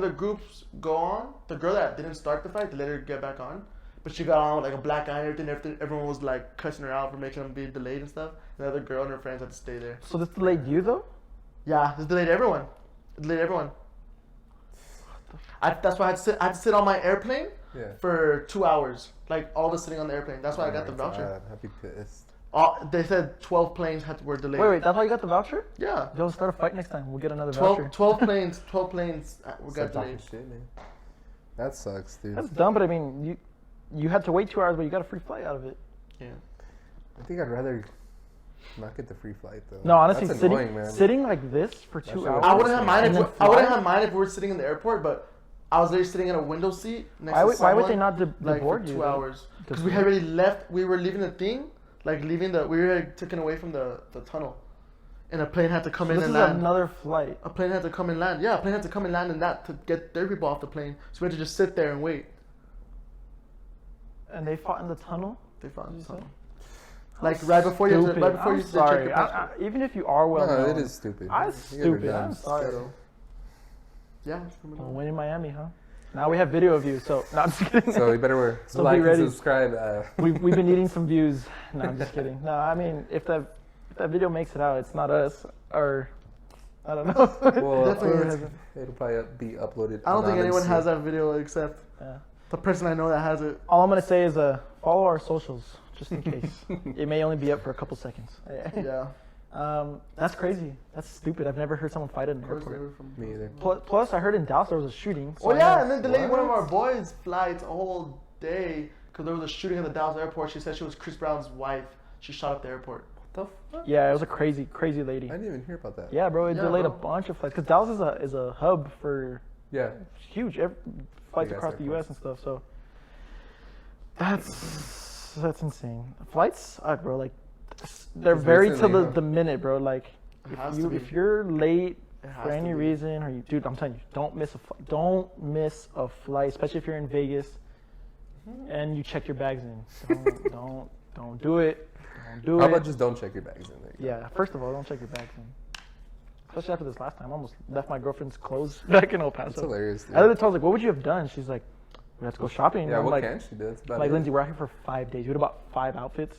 Speaker 1: the groups go on. The girl that didn't start the fight, they let her get back on. But she got on with like a black eye and everything. Everyone was like cussing her out for making them be delayed and stuff. And the other girl and her friends had to stay there.
Speaker 4: So this delayed you though?
Speaker 1: Yeah, this delayed everyone. It delayed everyone. That's why I had to sit on my airplane
Speaker 3: Yeah.
Speaker 1: for 2 hours. Like all the sitting on the airplane. That's why I got the
Speaker 3: Oh my
Speaker 1: voucher.
Speaker 3: God, I'd be pissed.
Speaker 1: They said 12 planes were delayed.
Speaker 4: Wait, that's why you got the voucher?
Speaker 1: Yeah.
Speaker 4: Yo, start a fight next time. We'll get another
Speaker 1: 12
Speaker 4: voucher.
Speaker 1: 12 planes were
Speaker 3: Stop
Speaker 1: got
Speaker 3: talking
Speaker 1: delayed.
Speaker 3: shit, man. That sucks, dude.
Speaker 4: That's dumb, but I mean, you had to wait 2 hours, but you got a free flight out of it.
Speaker 1: Yeah.
Speaker 3: I think I'd rather Not get the free flight though.
Speaker 4: No, honestly,
Speaker 3: That's
Speaker 4: sitting
Speaker 3: annoying, man.
Speaker 4: sitting like this for
Speaker 3: That
Speaker 4: 2
Speaker 3: shit
Speaker 4: hours.
Speaker 3: was
Speaker 1: I wouldn't have minded.
Speaker 4: And then
Speaker 1: I wouldn't
Speaker 4: fly?
Speaker 1: have minded if we were sitting in the airport, but I was literally sitting in a window seat next
Speaker 4: Why
Speaker 1: to
Speaker 4: would,
Speaker 1: someone.
Speaker 4: why would they not
Speaker 1: like for
Speaker 4: deboard
Speaker 1: 2
Speaker 4: you?
Speaker 1: hours? Because we had already left. We were leaving the thing, like leaving the. We were taken away from the tunnel, and a plane had to come in
Speaker 4: This
Speaker 1: and
Speaker 4: is
Speaker 1: land.
Speaker 4: another flight.
Speaker 1: A plane had to come and land. Yeah, a plane had to come and land in that to get their people off the plane. So we had to just sit there and wait.
Speaker 4: And they fought in the tunnel?
Speaker 1: They found
Speaker 4: Did you
Speaker 1: the
Speaker 4: say?
Speaker 1: tunnel. Like right before you,
Speaker 4: Stupid.
Speaker 1: right before
Speaker 4: I'm
Speaker 1: you check
Speaker 4: sorry.
Speaker 1: your passport.
Speaker 4: Even if you are well
Speaker 3: No,
Speaker 4: known,
Speaker 3: it is stupid.
Speaker 4: I'm
Speaker 3: You guys are
Speaker 4: stupid.
Speaker 3: dumb.
Speaker 4: I'm sorry.
Speaker 1: Yeah. it's coming
Speaker 4: Well,
Speaker 1: on.
Speaker 4: win in Miami, huh? Now we have video of you, so no, I'm just kidding.
Speaker 3: So you better wear
Speaker 4: So
Speaker 3: like
Speaker 4: be ready.
Speaker 3: and subscribe.
Speaker 4: We've been needing some views. No, I'm just kidding. No, I mean if that video makes it out, it's not us or I don't know.
Speaker 3: Well,
Speaker 1: Definitely is.
Speaker 3: it'll probably be uploaded.
Speaker 1: I don't think anyone
Speaker 3: anonymously.
Speaker 1: has that video except
Speaker 4: Yeah.
Speaker 1: the person I know that has it.
Speaker 4: All I'm gonna say is follow our socials just in case. It may only be up for a couple seconds.
Speaker 1: Yeah.
Speaker 4: That's crazy. That's stupid. I've never heard someone fight in an
Speaker 1: Of course they
Speaker 4: airport.
Speaker 1: were from.
Speaker 3: Me either.
Speaker 4: Plus, I heard in Dallas there was a shooting. So
Speaker 1: Oh
Speaker 4: I
Speaker 1: yeah,
Speaker 4: know-
Speaker 1: and then delayed one of
Speaker 3: What?
Speaker 1: our boys' flights a whole day because there was a shooting at the Dallas airport. She said she was Chris Brown's wife. She shot up the airport.
Speaker 3: The fuck?
Speaker 4: Yeah, it was a crazy lady.
Speaker 3: I didn't even hear about that.
Speaker 4: Yeah, bro, it
Speaker 1: Yeah,
Speaker 4: delayed
Speaker 1: bro.
Speaker 4: a bunch of flights because Dallas is a hub for
Speaker 3: Yeah.
Speaker 4: huge flights
Speaker 3: Big-ass
Speaker 4: across the U.S.
Speaker 3: airports.
Speaker 4: and stuff. So that's insane. Flights suck, bro. Like they're
Speaker 3: Just
Speaker 4: very to
Speaker 3: recently,
Speaker 4: the,
Speaker 3: huh?
Speaker 4: the minute, bro. Like
Speaker 1: It has to be.
Speaker 4: if you're late
Speaker 1: It has
Speaker 4: for
Speaker 1: to
Speaker 4: any
Speaker 1: be.
Speaker 4: reason, or dude, I'm telling you, don't miss a flight, especially if you're in Vegas and you check your bags in. Don't do it. Don't do
Speaker 3: How
Speaker 4: it.
Speaker 3: about just don't check your bags in there?
Speaker 4: Yeah, first of all, don't check your bags in. Especially after this last time, I almost left my girlfriend's clothes back in El Paso.
Speaker 3: That's hilarious. Dude.
Speaker 4: I literally told her, like, what would you have done? She's like, we have to go shopping.
Speaker 3: Yeah,
Speaker 4: I'm
Speaker 3: what
Speaker 4: like,
Speaker 3: can she do? That's about
Speaker 4: like
Speaker 3: it.
Speaker 4: Lindsay, we're out here for 5 days. You had about 5 outfits.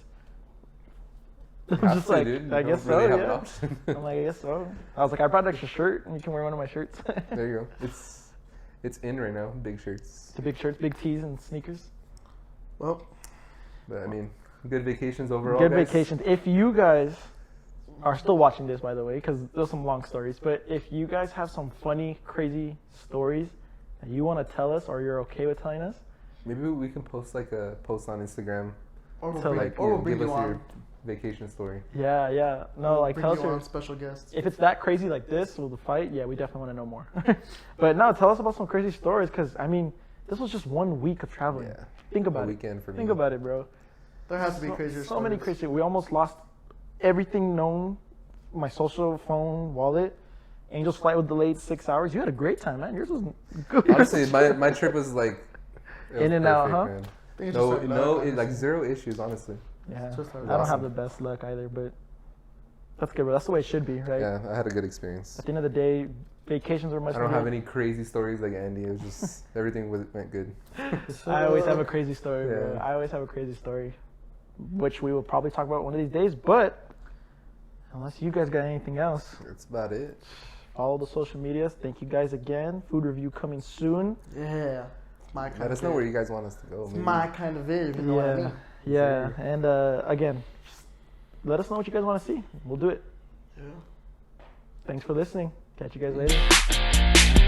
Speaker 4: I'm
Speaker 3: Have
Speaker 4: just
Speaker 3: to,
Speaker 4: like,
Speaker 3: dude.
Speaker 4: I
Speaker 3: You
Speaker 4: guess
Speaker 3: don't really
Speaker 4: so,
Speaker 3: have an
Speaker 4: yeah.
Speaker 3: option.
Speaker 4: I'm like, I guess so. I was like, I brought an extra shirt, and you can wear one of my shirts.
Speaker 3: There you go. It's in right now. Big shirts.
Speaker 4: The big shirts, big tees, and sneakers.
Speaker 1: Well,
Speaker 3: But I mean, good vacations overall.
Speaker 4: Good
Speaker 3: guys.
Speaker 4: vacations. If you guys are still watching this, by the way, because there's some long stories, but if you guys have some funny, crazy stories that you want to tell us or you're okay with telling us,
Speaker 3: Maybe we can post like a post on Instagram,
Speaker 1: or we'll
Speaker 4: So,
Speaker 1: bring,
Speaker 3: like
Speaker 1: or we'll
Speaker 3: you
Speaker 1: bring
Speaker 3: give
Speaker 1: you
Speaker 3: us
Speaker 1: on.
Speaker 3: your vacation story.
Speaker 4: yeah. No,
Speaker 1: We'll
Speaker 4: like
Speaker 1: bring
Speaker 4: tell us
Speaker 1: you
Speaker 4: your,
Speaker 1: on special guests.
Speaker 4: if it's that crazy like this with the fight, yeah, we definitely want to know more. But no, tell us about some crazy stories, because I mean, this was just 1 week of traveling.
Speaker 3: Yeah.
Speaker 4: Think about
Speaker 3: A
Speaker 4: it.
Speaker 3: weekend for me.
Speaker 4: Think about it, bro.
Speaker 1: There has to be crazier
Speaker 4: So many
Speaker 1: stories.
Speaker 4: crazy. We almost lost everything known. My social phone, wallet. Angel's flight was delayed 6 hours. You had a great time, man. Yours was good.
Speaker 3: Honestly, my trip was like it was
Speaker 4: In and out,
Speaker 3: perfect,
Speaker 4: huh?
Speaker 3: man.
Speaker 1: I think it's
Speaker 3: No,
Speaker 1: just like
Speaker 3: no,
Speaker 1: luck,
Speaker 3: like 0 issues, honestly.
Speaker 4: Yeah,
Speaker 1: Just like
Speaker 4: I don't have
Speaker 3: awesome.
Speaker 4: the best luck either, but that's good. Bro. That's the way it should be, right?
Speaker 3: Yeah, I had a good experience.
Speaker 4: At the end of the day, vacations are much.
Speaker 3: I don't have
Speaker 4: needed.
Speaker 3: any crazy stories like Andy. It was just everything went good.
Speaker 4: I always have a crazy story, bro.
Speaker 3: Yeah.
Speaker 4: I always have a crazy story, which we will probably talk about one of these days. But unless you guys got anything else,
Speaker 3: That's about it.
Speaker 4: follow the social medias. Thank you guys again. Food review coming soon.
Speaker 1: Yeah. It's my kind
Speaker 3: Let
Speaker 1: of
Speaker 3: us know where you guys want us to go.
Speaker 1: It's
Speaker 3: Maybe.
Speaker 1: my kind of video, if you know what I mean.
Speaker 4: Yeah. And again, just let us know what you guys want to see. We'll do it.
Speaker 1: Yeah.
Speaker 4: Thanks for listening. Catch you guys later.